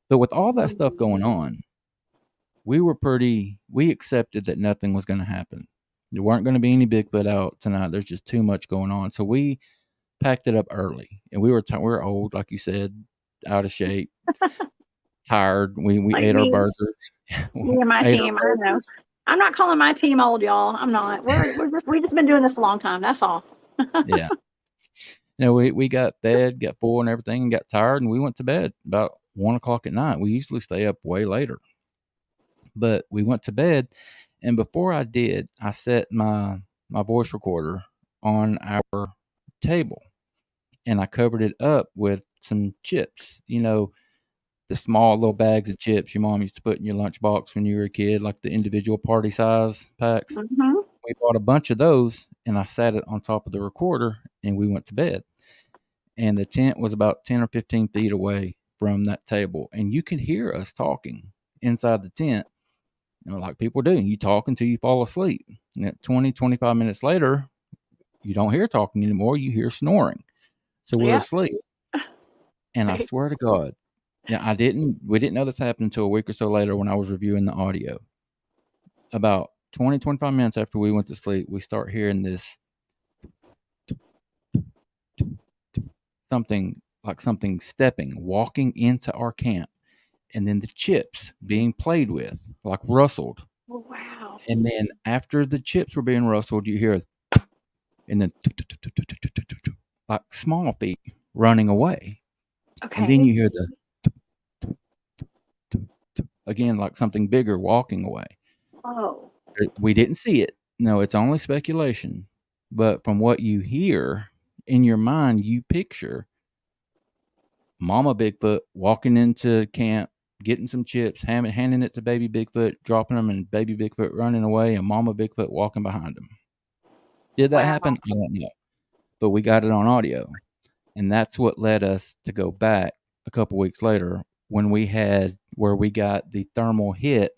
[SPEAKER 2] But with all that stuff going on, we accepted that nothing was going to happen. There weren't going to be any Bigfoot out tonight. There's just too much going on. So we packed it up early, and we were old, like you said, out of shape, tired. We
[SPEAKER 1] Like
[SPEAKER 2] ate our
[SPEAKER 1] me,
[SPEAKER 2] burgers.
[SPEAKER 1] me and my team. I don't know. I'm not calling my team old, y'all. I'm not. We just been doing this a long time. That's all.
[SPEAKER 2] Yeah. We got fed, got full and everything, and got tired, and we went to bed about 1 o'clock at night. We usually stay up way later. But we went to bed, and before I did, I set my voice recorder on our table, and I covered it up with some chips. The small little bags of chips your mom used to put in your lunchbox when you were a kid, like the individual party size packs.
[SPEAKER 1] Mm-hmm.
[SPEAKER 2] We bought a bunch of those, and I sat it on top of the recorder, and we went to bed. And the tent was about 10 or 15 feet away from that table, and you can hear us talking inside the tent, like people do. You talk until you fall asleep. And at 20, 25 minutes later, you don't hear talking anymore. You hear snoring. So we're asleep. And I swear to God, we didn't know this happened until a week or so later when I was reviewing the audio. About 20, 25 minutes after we went to sleep, we start hearing this something stepping, walking into our camp. And then the chips being played with, like rustled.
[SPEAKER 1] Oh, wow.
[SPEAKER 2] And then after the chips were being rustled, you hear, and then like small feet running away.
[SPEAKER 1] Okay.
[SPEAKER 2] And then you hear again, like something bigger walking away.
[SPEAKER 1] Oh.
[SPEAKER 2] We didn't see it. No, it's only speculation. But from what you hear in your mind, you picture Mama Bigfoot walking into camp, getting some chips, handing it to baby Bigfoot, dropping them, and baby Bigfoot running away, and Mama Bigfoot walking behind him. Did that happen? I don't know. But we got it on audio. And that's what led us to go back a couple weeks later when we got the thermal hit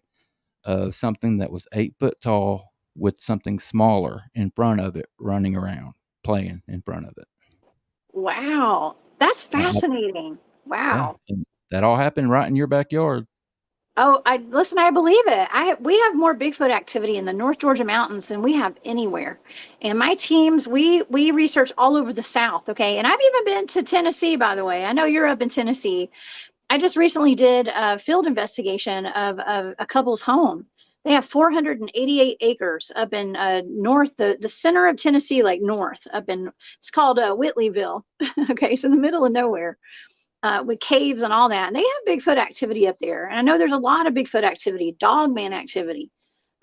[SPEAKER 2] of something that was 8 foot tall with something smaller in front of it running around, playing in front of it.
[SPEAKER 1] Wow. That's fascinating. Wow.
[SPEAKER 2] Yeah, that all happened right in your backyard.
[SPEAKER 1] Oh, I believe it. We have more Bigfoot activity in the North Georgia mountains than we have anywhere. And my teams, we research all over the South. Okay. And I've even been to Tennessee, by the way. I know you're up in Tennessee. I just recently did a field investigation of a couple's home. They have 488 acres up in north, the center of Tennessee, like north up in, it's called Whitleyville. Okay. So in the middle of nowhere. With caves and all that. And they have Bigfoot activity up there. And I know there's a lot of Bigfoot activity, dogman activity.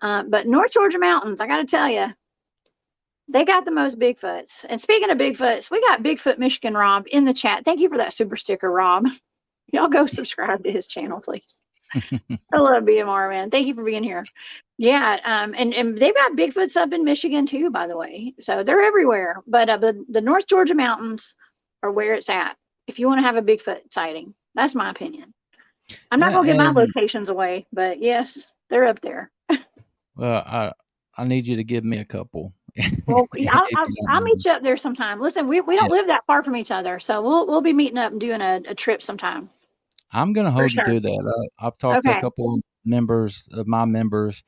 [SPEAKER 1] But North Georgia mountains, I got to tell you, they got the most Bigfoots. And speaking of Bigfoots, we got Bigfoot Michigan Rob in the chat. Thank you for that super sticker, Rob. Y'all go subscribe to his channel, please. I love BMR, man. Thank you for being here. Yeah, and they've got Bigfoots up in Michigan too, by the way. So they're everywhere. But the North Georgia mountains are where it's at. If you want to have a Bigfoot sighting, that's my opinion. I'm not going to give my locations away, but yes, they're up there.
[SPEAKER 2] Well, I need you to give me a couple.
[SPEAKER 1] Well, I'll meet you up there sometime. Listen, we don't live that far from each other, so we'll be meeting up and doing a trip sometime.
[SPEAKER 2] I'm gonna
[SPEAKER 1] For
[SPEAKER 2] hold you
[SPEAKER 1] sure.
[SPEAKER 2] to that. I've talked to a
[SPEAKER 1] Okay.
[SPEAKER 2] couple of members of my members.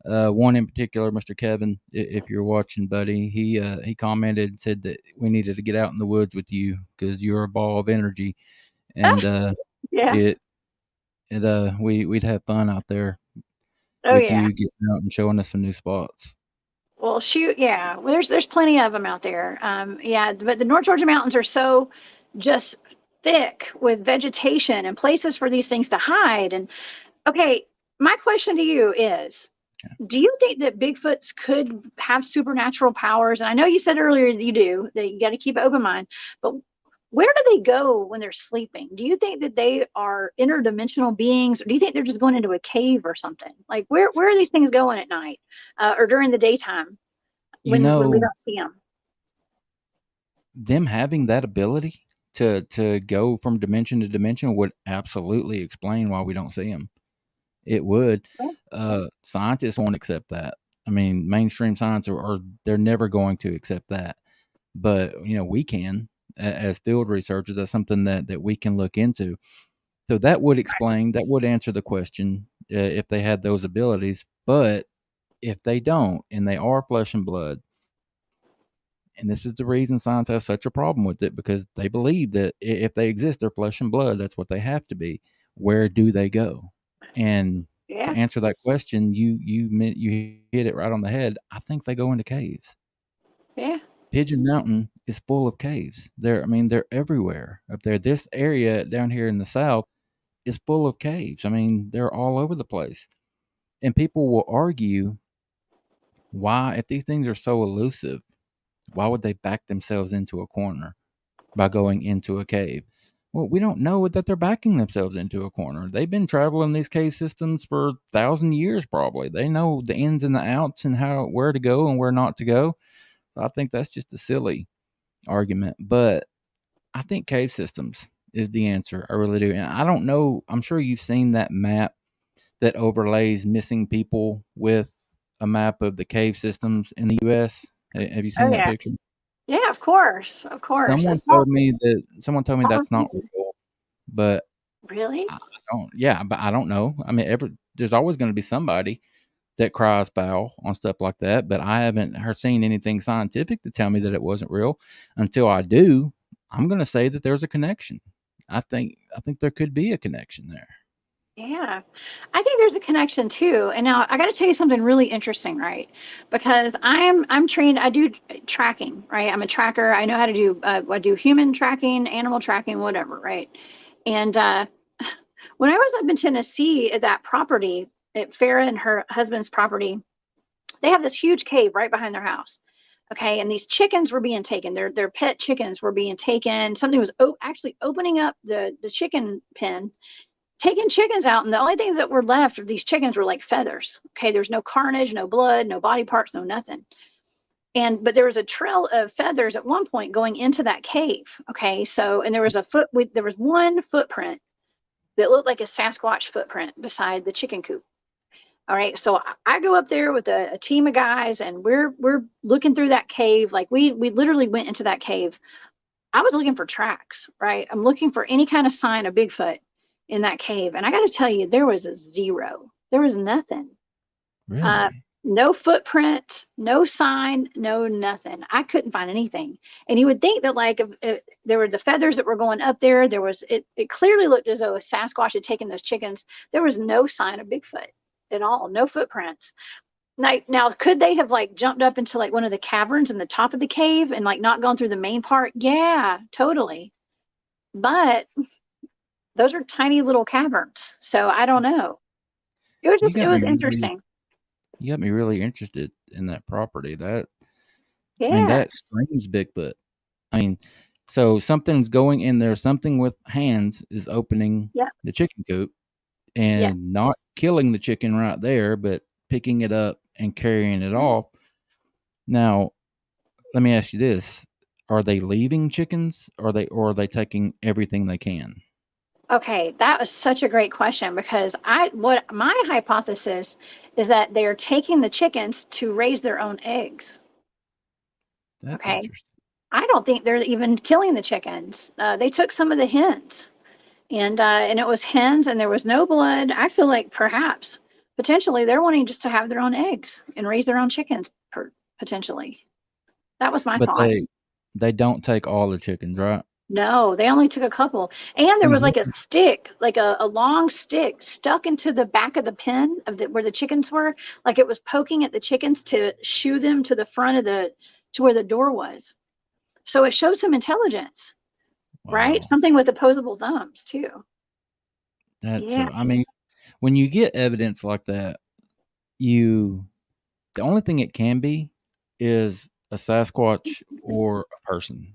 [SPEAKER 2] One in particular, Mr. Kevin, if you're watching, buddy, he commented and said that we needed to get out in the woods with you because you're a ball of energy, and
[SPEAKER 1] Yeah.
[SPEAKER 2] it we'd have fun out there
[SPEAKER 1] Oh
[SPEAKER 2] with
[SPEAKER 1] yeah.
[SPEAKER 2] you getting out and showing us some new spots.
[SPEAKER 1] Well, shoot, yeah. Well, there's plenty of them out there. Yeah, but the North Georgia mountains are so just thick with vegetation and places for these things to hide. And okay, my question to you is, do you think that Bigfoots could have supernatural powers? And I know you said earlier that you do, that you got to keep an open mind, but where do they go when they're sleeping? Do you think that they are interdimensional beings, or do you think they're just going into a cave or something? Like where are these things going at night, or during the daytime
[SPEAKER 2] You
[SPEAKER 1] when we
[SPEAKER 2] know,
[SPEAKER 1] don't see them?
[SPEAKER 2] them having that ability to go from dimension to dimension would absolutely explain why we don't see them. It would. Scientists won't accept that. I mean, mainstream science are they're never going to accept that. But we can as field researchers. That's something that we can look into. So that would explain. That would answer the question if they had those abilities. But if they don't, and they are flesh and blood, and this is the reason science has such a problem with it, because they believe that if they exist, they're flesh and blood. That's what they have to be. Where do they go? And to
[SPEAKER 1] Yeah,
[SPEAKER 2] answer that question, you hit it right on the head. I think they go into caves.
[SPEAKER 1] yeah,
[SPEAKER 2] Pigeon Mountain is full of caves. They're everywhere up there. This area down here in the south is full of caves. I mean, they're all over the place. And people will argue, why, if these things are so elusive, why would they back themselves into a corner by going into a cave? Well, we don't know that they're backing themselves into a corner. They've been traveling these cave systems for 1,000 years, probably. They know the ins and the outs and where to go and where not to go. I think that's just a silly argument. But I think cave systems is the answer. I really do. And I don't know. I'm sure you've seen that map that overlays missing people with a map of the cave systems in the U.S. Have you
[SPEAKER 1] oh
[SPEAKER 2] seen that
[SPEAKER 1] yeah,
[SPEAKER 2] picture?
[SPEAKER 1] yeah. Of course, of course.
[SPEAKER 2] Someone told me
[SPEAKER 1] Smaller
[SPEAKER 2] that's not
[SPEAKER 1] cases.
[SPEAKER 2] real, but
[SPEAKER 1] Really?
[SPEAKER 2] I don't. Yeah, but I don't know. I mean, there's always going to be somebody that cries foul on stuff like that, but I haven't seen anything scientific to tell me that it wasn't real. Until I do, I'm going to say that there's a connection. I think there could be a connection there.
[SPEAKER 1] Yeah, I think there's a connection too. And now I got to tell you something really interesting, right? Because I'm trained. I do tracking, right? I'm a tracker. I know how to do. I do human tracking, animal tracking, whatever, right? And when I was up in Tennessee at that property, at Farah and her husband's property, they have this huge cave right behind their house. Okay, and these chickens were being taken. Their pet chickens were being taken. Something was actually opening up the chicken pen, taking chickens out, and the only things that were left of these chickens were like feathers. Okay, there's no carnage, no blood, no body parts, no nothing. And but there was a trail of feathers at one point going into that cave. Okay, so and there was there was one footprint that looked like a Sasquatch footprint beside the chicken coop. All right, so I go up there with a team of guys, and we're looking through that cave. Like we literally went into that cave. I was looking for tracks, right? I'm looking for any kind of sign of Bigfoot in that cave, and I got to tell you, there was a zero. There was nothing. Uh,
[SPEAKER 2] Really?
[SPEAKER 1] no footprints, no sign, no nothing. I couldn't find anything. And you would think that like if there were the feathers that were going up there, there was it clearly looked as though a Sasquatch had taken those chickens. There was no sign of Bigfoot at all, no footprints. Now could they have like jumped up into like one of the caverns in the top of the cave and like not gone through the main part? Yeah, totally. But those are tiny little caverns. So I don't know.
[SPEAKER 2] You
[SPEAKER 1] It
[SPEAKER 2] got
[SPEAKER 1] was
[SPEAKER 2] me really
[SPEAKER 1] interesting.
[SPEAKER 2] you got me really interested in that property.
[SPEAKER 1] Yeah.
[SPEAKER 2] That screams Bigfoot. I mean, so something's going in there. Something with hands is opening
[SPEAKER 1] Yeah.
[SPEAKER 2] the chicken coop
[SPEAKER 1] Yeah.
[SPEAKER 2] and not killing the chicken right there, but picking it up and carrying it off. Now, let me ask you this: are they leaving chickens? Or are they taking everything they can?
[SPEAKER 1] Okay, that was such a great question because I what my hypothesis is that they're taking the chickens to raise their own eggs.
[SPEAKER 2] That's
[SPEAKER 1] Okay.
[SPEAKER 2] interesting.
[SPEAKER 1] I don't think they're even killing the chickens. They took some of the hens and it was hens, and there was no blood. I feel like perhaps potentially they're wanting just to have their own eggs and raise their own chickens, potentially. That was my
[SPEAKER 2] But
[SPEAKER 1] thought.
[SPEAKER 2] they don't take all the chickens, right?
[SPEAKER 1] No, they only took a couple. And there was
[SPEAKER 2] Mhm.
[SPEAKER 1] like a stick, like a long stick stuck into the back of the pen of where the chickens were. Like it was poking at the chickens to shoo them to the front of to where the door was. So it showed some intelligence, right?
[SPEAKER 2] Wow.
[SPEAKER 1] Something with opposable thumbs too.
[SPEAKER 2] That's
[SPEAKER 1] Yeah.
[SPEAKER 2] so I mean, when you get evidence like that, you the only thing it can be is a Sasquatch or a person,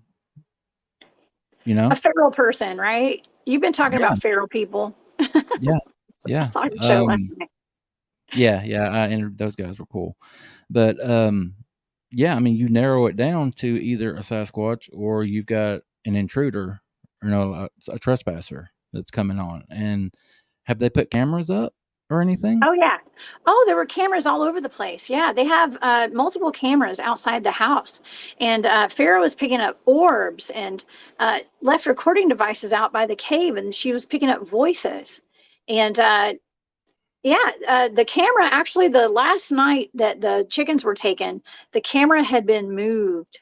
[SPEAKER 2] you
[SPEAKER 1] A
[SPEAKER 2] know?
[SPEAKER 1] feral person, right? You've been talking
[SPEAKER 2] Yeah,
[SPEAKER 1] about feral people.
[SPEAKER 2] yeah,
[SPEAKER 1] I
[SPEAKER 2] yeah.
[SPEAKER 1] saw your show last night.
[SPEAKER 2] Yeah, and those guys were cool. But, yeah, I mean, you narrow it down to either a Sasquatch or you've got an intruder, or no, a trespasser that's coming on. And have they put cameras up or anything?
[SPEAKER 1] Oh yeah. Oh, there were cameras all over the place. Yeah, they have multiple cameras outside the house, and Farrah was picking up orbs and left recording devices out by the cave, and she was picking up voices. And yeah, the camera actually the last night that the chickens were taken, the camera had been moved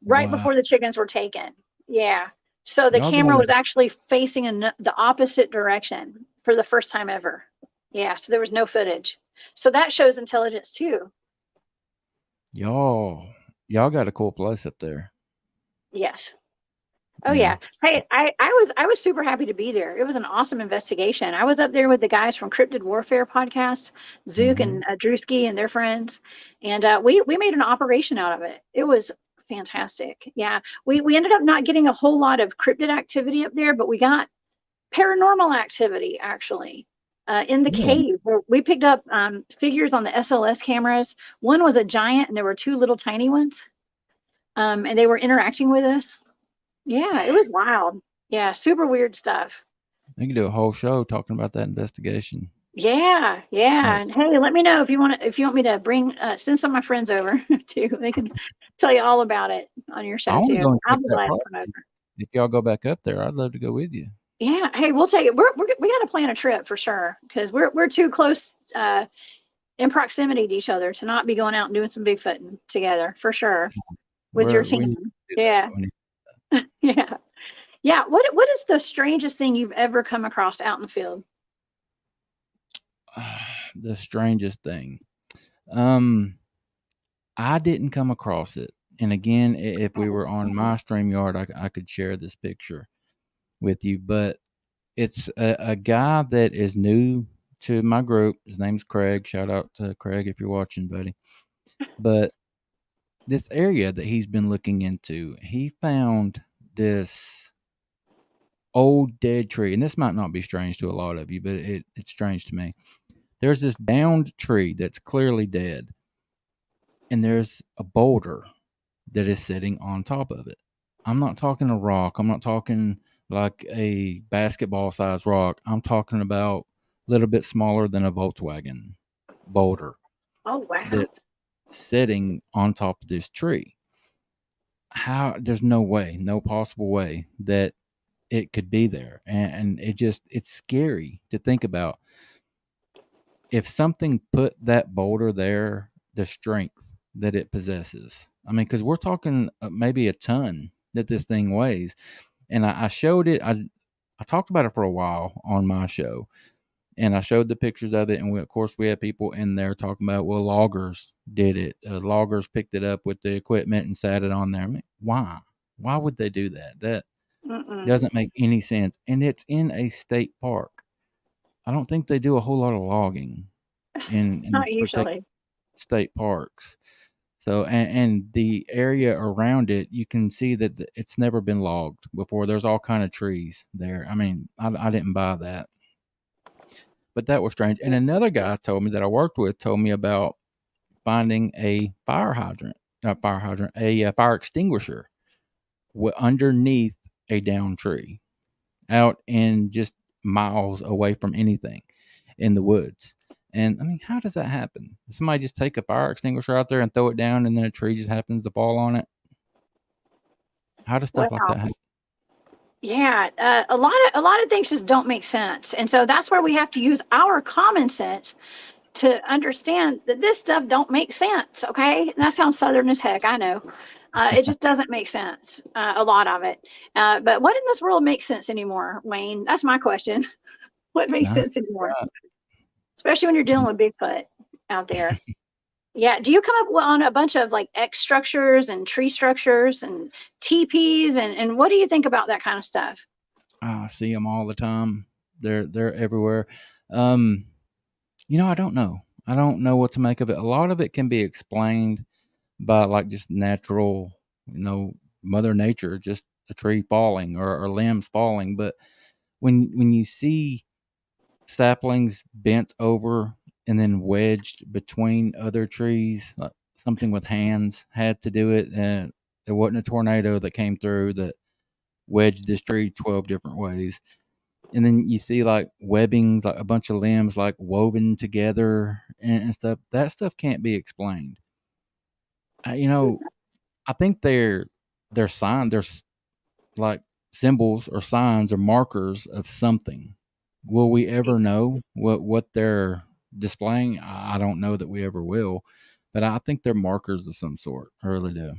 [SPEAKER 1] right
[SPEAKER 2] Wow.
[SPEAKER 1] before the chickens were taken. Yeah. So the
[SPEAKER 2] Y'all
[SPEAKER 1] camera
[SPEAKER 2] gotta
[SPEAKER 1] was actually facing the opposite direction for the first time ever. Yeah. So there was no footage. So that shows intelligence too.
[SPEAKER 2] y'all y'all got a cool place up there.
[SPEAKER 1] Yes. Oh
[SPEAKER 2] Yeah.
[SPEAKER 1] yeah. Hey, I was super happy to be there. It was an awesome investigation. I was up there with the guys from Cryptid Warfare podcast, Zook
[SPEAKER 2] Mhm.
[SPEAKER 1] and Drewski and their friends, and we made an operation out of it. It was fantastic. Yeah, we ended up not getting a whole lot of cryptid activity up there, but we got paranormal activity actually. In the
[SPEAKER 2] Really?
[SPEAKER 1] cave, where we picked up figures on the SLS cameras. One was a giant, and there were two little tiny ones, and they were interacting with us. Yeah, it was wild. Yeah, super weird stuff.
[SPEAKER 2] We can do a whole show talking about that investigation.
[SPEAKER 1] Yeah, yeah. And
[SPEAKER 2] That's
[SPEAKER 1] hey, let me know if you want me to bring send some of my friends over too. They can tell you all about it on your
[SPEAKER 2] I
[SPEAKER 1] show
[SPEAKER 2] wanna
[SPEAKER 1] too.
[SPEAKER 2] go and
[SPEAKER 1] I'll
[SPEAKER 2] check
[SPEAKER 1] be
[SPEAKER 2] that
[SPEAKER 1] glad to come
[SPEAKER 2] property.
[SPEAKER 1] over.
[SPEAKER 2] If y'all go back up there, I'd love to go with you.
[SPEAKER 1] Yeah, hey, we'll take it. We got to plan a trip for sure because we're too close in proximity to each other to not be going out and doing some Bigfooting together for sure with your
[SPEAKER 2] We need
[SPEAKER 1] team.
[SPEAKER 2] to do that.
[SPEAKER 1] Yeah,
[SPEAKER 2] We need
[SPEAKER 1] yeah, yeah. What is the strangest thing you've ever come across out in the field?
[SPEAKER 2] the strangest thing. Um, I didn't come across it. And again, if we were on my StreamYard, I could share this picture with you. But it's a guy that is new to my group. His name's Craig. Shout out to Craig if you're watching, buddy. But this area that he's been looking into, he found this old dead tree. And this might not be strange to a lot of you, but it's strange to me. There's this downed tree that's clearly dead, and there's a boulder that is sitting on top of it. I'm not talking a rock. I'm not talking like a basketball sized rock. I'm talking about a little bit smaller than a Volkswagen boulder
[SPEAKER 1] Oh wow.
[SPEAKER 2] that's sitting on top of this tree. How there's no way, no possible way that it could be there. And it's scary to think about if something put that boulder there, the strength that it possesses. I mean, because we're talking maybe a ton that this thing weighs. And I showed it. I talked about it for a while on my show, and I showed the pictures of it. And of course, we had people in there talking about, well, loggers did it. Loggers picked it up with the equipment and sat it on there. I mean, why? Why would they do that? That
[SPEAKER 1] Mm-mm.
[SPEAKER 2] doesn't make any sense. And it's in a state park. I don't think they do a whole lot of logging in
[SPEAKER 1] Not
[SPEAKER 2] protected
[SPEAKER 1] usually.
[SPEAKER 2] state parks. So, and the area around it, you can see that it's never been logged before. There's all kind of trees there. I mean, I didn't buy that, but that was strange. And another guy told me that I worked with told me about finding a a fire extinguisher underneath a down tree, out in just miles away from anything in the woods. And I mean, how does that happen? Does somebody just take a fire extinguisher out there and throw it down, and then a tree just happens to fall on it? How does stuff like that
[SPEAKER 1] Well,
[SPEAKER 2] happen?
[SPEAKER 1] Yeah, a lot of things just don't make sense, and so that's where we have to use our common sense to understand that this stuff don't make sense. Okay, and that sounds southern as heck, I know. It just doesn't make sense, a lot of it. But what in this world makes sense anymore, Wayne? That's my question. What makes
[SPEAKER 2] No,
[SPEAKER 1] sense anymore, especially when you're dealing with Bigfoot out there? Yeah. Do you come up on a bunch of like X structures and tree structures and teepees and what do you think about that kind of stuff?
[SPEAKER 2] I see them all the time. They're everywhere. Um, I don't know. I don't know what to make of it. A lot of it can be explained by like just natural, Mother Nature, just a tree falling or limbs falling. But when you see saplings bent over and then wedged between other trees, like something with hands had to do it, and there wasn't a tornado that came through that wedged this tree 12 different ways. And then you see like webbings, like a bunch of limbs like woven together and stuff. That stuff can't be explained. I, you know, I think they're sign. There's like symbols or signs or markers of something. Will we ever know what they're displaying? I don't know that we ever will, but I think they're markers of some sort. I really do.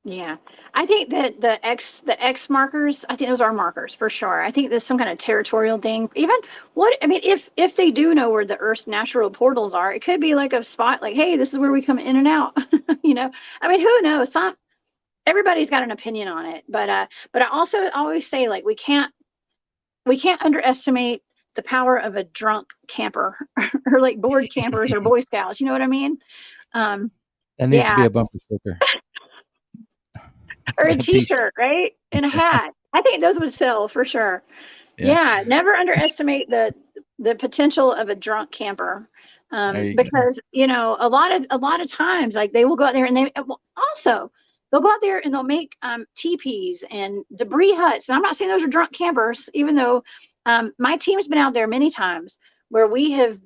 [SPEAKER 1] Yeah, I think that the X markers, I think those are markers for sure. I think there's some kind of territorial thing. Even what I mean, if they do know where the Earth's natural portals are, it could be like a spot like, hey, this is where we come in and out. you know, I mean, who knows? Some everybody's got an opinion on it, but I also always say like we can't underestimate the power of a drunk camper or like bored campers or Boy Scouts. You know what I mean? Um,
[SPEAKER 2] That needs to
[SPEAKER 1] yeah,
[SPEAKER 2] be a bumper sticker.
[SPEAKER 1] or a
[SPEAKER 2] A t-shirt.
[SPEAKER 1] T-shirt, right? And a hat. I think those would sell for sure.
[SPEAKER 2] Yeah,
[SPEAKER 1] Yeah, never underestimate the potential of a drunk camper,
[SPEAKER 2] there you go.
[SPEAKER 1] because a lot of times like they will go out there and well, also they'll go out there and they'll make teepees and debris huts. And I'm not saying those are drunk campers, even though my team's been out there many times where we have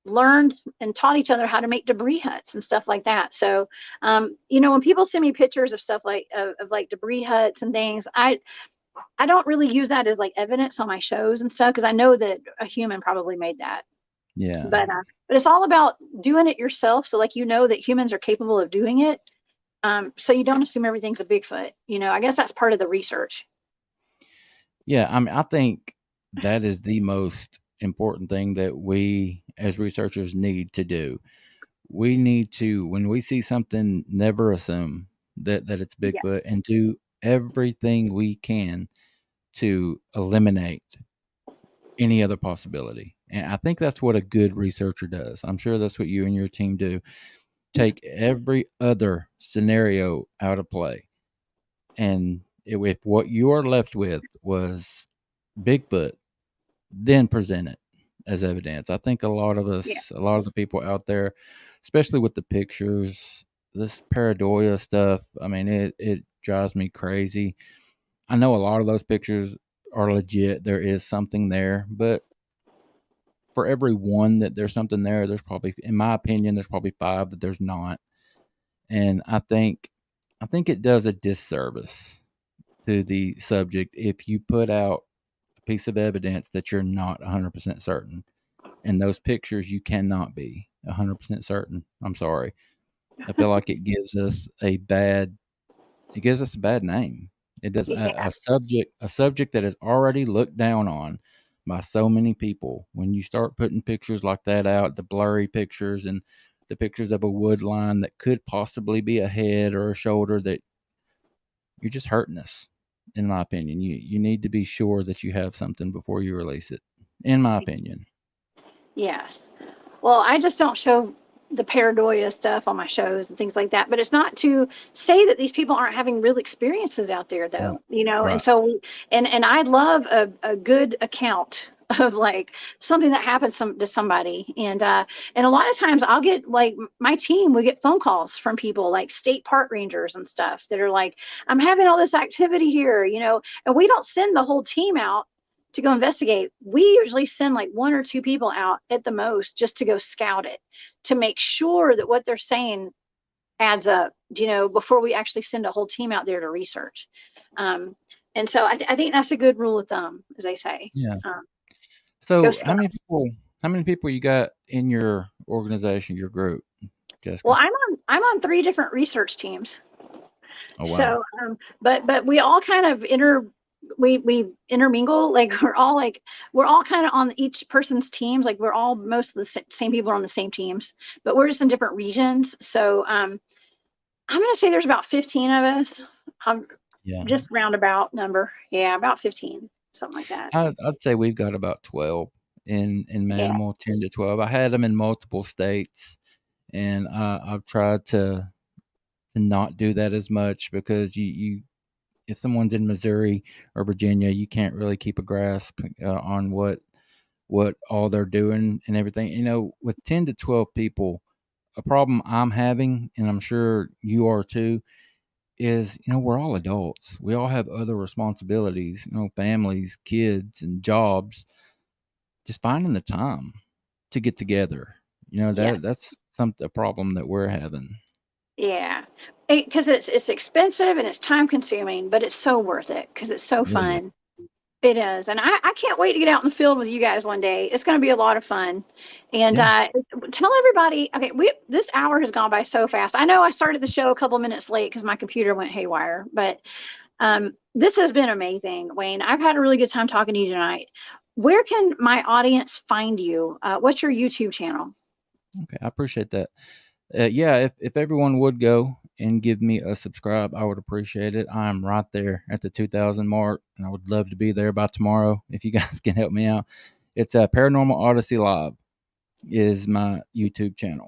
[SPEAKER 1] learned and taught each other how to make debris huts and stuff like that. So, when people send me pictures of stuff like of like debris huts and things, I don't really use that as like evidence on my shows and stuff because I know that a human probably made that.
[SPEAKER 2] Yeah.
[SPEAKER 1] But it's all about doing it yourself. So like that humans are capable of doing it. So you don't assume everything's a Bigfoot. I guess that's part of the research.
[SPEAKER 2] Yeah, I mean, I think that is the most important thing that we as researchers need to do. We need to, when we see something, never assume that it's Bigfoot
[SPEAKER 1] Yes.
[SPEAKER 2] and do everything we can to eliminate any other possibility. And I think that's what a good researcher does. I'm sure that's what you and your team do. Take every other scenario out of play. And if what you are left with was Bigfoot, then present it as evidence. I think a lot of
[SPEAKER 1] Yeah.
[SPEAKER 2] us, a lot of the people out there, especially with the pictures, this pareidolia stuff, I mean, it drives me crazy. I know a lot of those pictures are legit. There is something there, but for every one that there's something there, there's probably, in my opinion, there's probably five that there's not. And I think it does a disservice to the subject if you put out a piece of evidence that you're not 100% certain. And those pictures, you cannot be 100% certain. I'm sorry. I feel like it gives us a bad name. It does
[SPEAKER 1] Yeah.
[SPEAKER 2] a subject that is already looked down on by so many people. When you start putting pictures like that out, the blurry pictures and the pictures of a wood line that could possibly be a head or a shoulder, that you're just hurting us. In my opinion, you need to be sure that you have something before you release it. In my opinion,
[SPEAKER 1] Yes. Well, I just don't show the pareidolia stuff on my shows and things like that. But it's not to say that these people aren't having real experiences out there,
[SPEAKER 2] right,
[SPEAKER 1] though. And
[SPEAKER 2] right.
[SPEAKER 1] so and I love a good account of like something that happened to somebody. And a lot of times I'll get like my team, we get phone calls from people like state park rangers and stuff that are like, I'm having all this activity here, and we don't send the whole team out to go investigate. We usually send like one or two people out at the most just to go scout it to make sure that what they're saying adds up, before we actually send a whole team out there to research. And so I think that's a good rule of thumb, as they say.
[SPEAKER 2] Yeah.
[SPEAKER 1] Um, go
[SPEAKER 2] So
[SPEAKER 1] scout.
[SPEAKER 2] how many people you got in your organization, your group,
[SPEAKER 1] Well,
[SPEAKER 2] Jessica?
[SPEAKER 1] I'm on 3 different research teams.
[SPEAKER 2] Oh wow.
[SPEAKER 1] So, but we all kind of we intermingle. Like we're all kind of on each person's teams. Like we're all most of the same people are on the same teams, but we're just in different regions. So, I'm gonna say there's about 15 of us.
[SPEAKER 2] Yeah.
[SPEAKER 1] Just roundabout number. Yeah, about 15, something like that.
[SPEAKER 2] I'd say we've got about 12 in
[SPEAKER 1] Yeah.
[SPEAKER 2] Mannimal, 10 to 12. I had them in multiple states, and I've tried to not do that as much because you if someone's in Missouri or Virginia, you can't really keep a grasp on what all they're doing and everything. You know, with 10 to 12 people, a problem I'm having, and I'm sure you are too, is, you know, we're all adults. We all have other responsibilities, you know, families, kids, and jobs. Just finding the time to get together, you know,
[SPEAKER 1] Yes.
[SPEAKER 2] that's a problem that we're having.
[SPEAKER 1] Yeah. Because it's expensive and it's time consuming, but it's so worth it because it's so
[SPEAKER 2] It is.
[SPEAKER 1] fun. It is. And I can't wait to get out in the field with you guys one day. It's going to be a lot of fun. And
[SPEAKER 2] Yeah.
[SPEAKER 1] tell everybody, okay, this hour has gone by so fast. I know I started the show a couple minutes late because my computer went haywire, but this has been amazing, Wayne. I've had a really good time talking to you tonight. Where can my audience find you? What's your YouTube channel?
[SPEAKER 2] Okay. I appreciate that. Yeah, if everyone would go and give me a subscribe, I would appreciate it. I'm right there at the 2,000 mark, and I would love to be there by tomorrow if you guys can help me out. It's Paranormal Odyssey Live is my YouTube channel.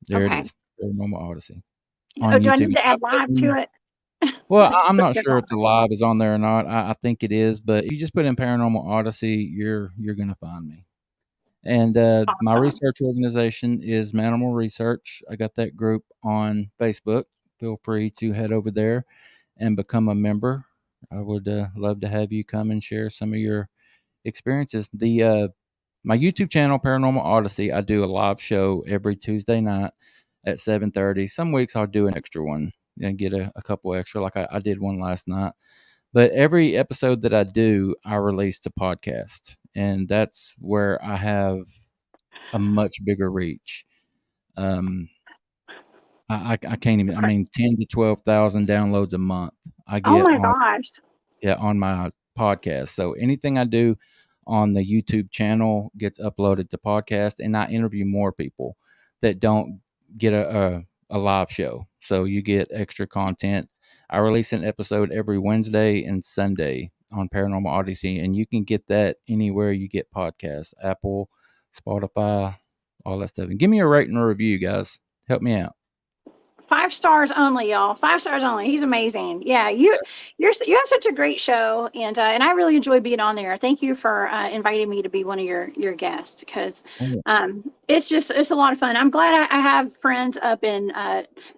[SPEAKER 2] There it
[SPEAKER 1] Okay.
[SPEAKER 2] is, Paranormal Odyssey
[SPEAKER 1] Oh,
[SPEAKER 2] on
[SPEAKER 1] do I
[SPEAKER 2] YouTube.
[SPEAKER 1] need to add live to it?
[SPEAKER 2] Well,
[SPEAKER 1] Just
[SPEAKER 2] I'm
[SPEAKER 1] put
[SPEAKER 2] not
[SPEAKER 1] it
[SPEAKER 2] sure
[SPEAKER 1] on.
[SPEAKER 2] if the live is on there or not. I think it is, but if you just put in Paranormal Odyssey, you're gonna find me. And my
[SPEAKER 1] Awesome.
[SPEAKER 2] research organization is Mannimal Research. I got that group on Facebook. Feel free to head over there and become a member. I would love to have you come and share some of your experiences. The my YouTube channel, Paranormal Odyssey, I do a live show every Tuesday night at 7:30. Some weeks I'll do an extra one and get a couple extra, like I did one last night. But every episode that I do, I release to podcast, and that's where I have a much bigger reach. Um, I can't even. I mean, 10 to 12,000 downloads a month. I
[SPEAKER 1] Oh
[SPEAKER 2] get
[SPEAKER 1] my
[SPEAKER 2] on
[SPEAKER 1] gosh.
[SPEAKER 2] on my podcast. So anything I do on the YouTube channel gets uploaded to podcast, and I interview more people that don't get a live show. So you get extra content. I release an episode every Wednesday and Sunday on Paranormal Odyssey, and you can get that anywhere you get podcasts, Apple, Spotify, all that stuff. And give me a rate and a review, guys. Help me out.
[SPEAKER 1] 5 stars only, y'all. 5 stars only. He's amazing. Yeah, you have such a great show, and I really enjoy being on there. Thank you for inviting me to be one of your guests because
[SPEAKER 2] Oh,
[SPEAKER 1] it's a lot of fun. I'm glad I have friends up in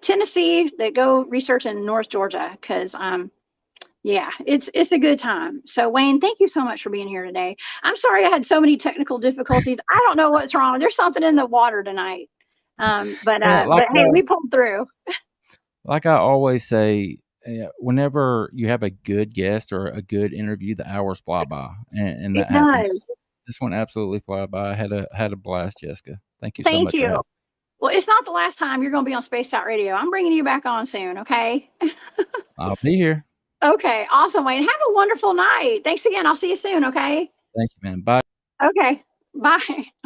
[SPEAKER 1] Tennessee that go research in North Georgia because yeah, it's a good time. So Wayne, thank you so much for being here today. I'm sorry I had so many technical difficulties. I don't know what's wrong. There's something in the water tonight.
[SPEAKER 2] yeah,
[SPEAKER 1] But hey, we pulled through.
[SPEAKER 2] like I always say, whenever you have a good guest or a good interview, the hours fly by, and
[SPEAKER 1] It
[SPEAKER 2] that happens.
[SPEAKER 1] does.
[SPEAKER 2] This one absolutely fly by. I had a blast, Jessica. Thank you so
[SPEAKER 1] Thank
[SPEAKER 2] much for
[SPEAKER 1] you.
[SPEAKER 2] having.
[SPEAKER 1] Well, it's not the last time you're going to be on Spaced Out Radio. I'm bringing you back on soon. Okay.
[SPEAKER 2] I'll be here.
[SPEAKER 1] Okay. Awesome, Wayne. Have a wonderful night. Thanks again. I'll see you soon. Okay.
[SPEAKER 2] Thank you, man. Bye.
[SPEAKER 1] Okay. Bye.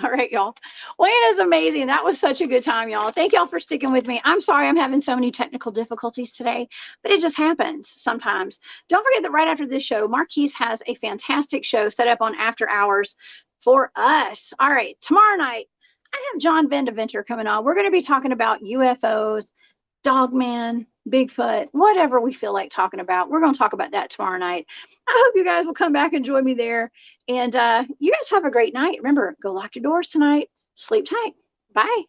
[SPEAKER 1] All right, y'all. Wayne is amazing. That was such a good time, y'all. Thank y'all for sticking with me. I'm sorry I'm having so many technical difficulties today, but it just happens sometimes. Don't forget that right after this show, Marquise has a fantastic show set up on After Hours for us. All right. Tomorrow night, I have John Vendeventer coming on. We're going to be talking about UFOs, Dogman, Bigfoot, whatever we feel like talking about. We're going to talk about that tomorrow night. I hope you guys will come back and join me there. And you guys have a great night. Remember, go lock your doors tonight. Sleep tight. Bye.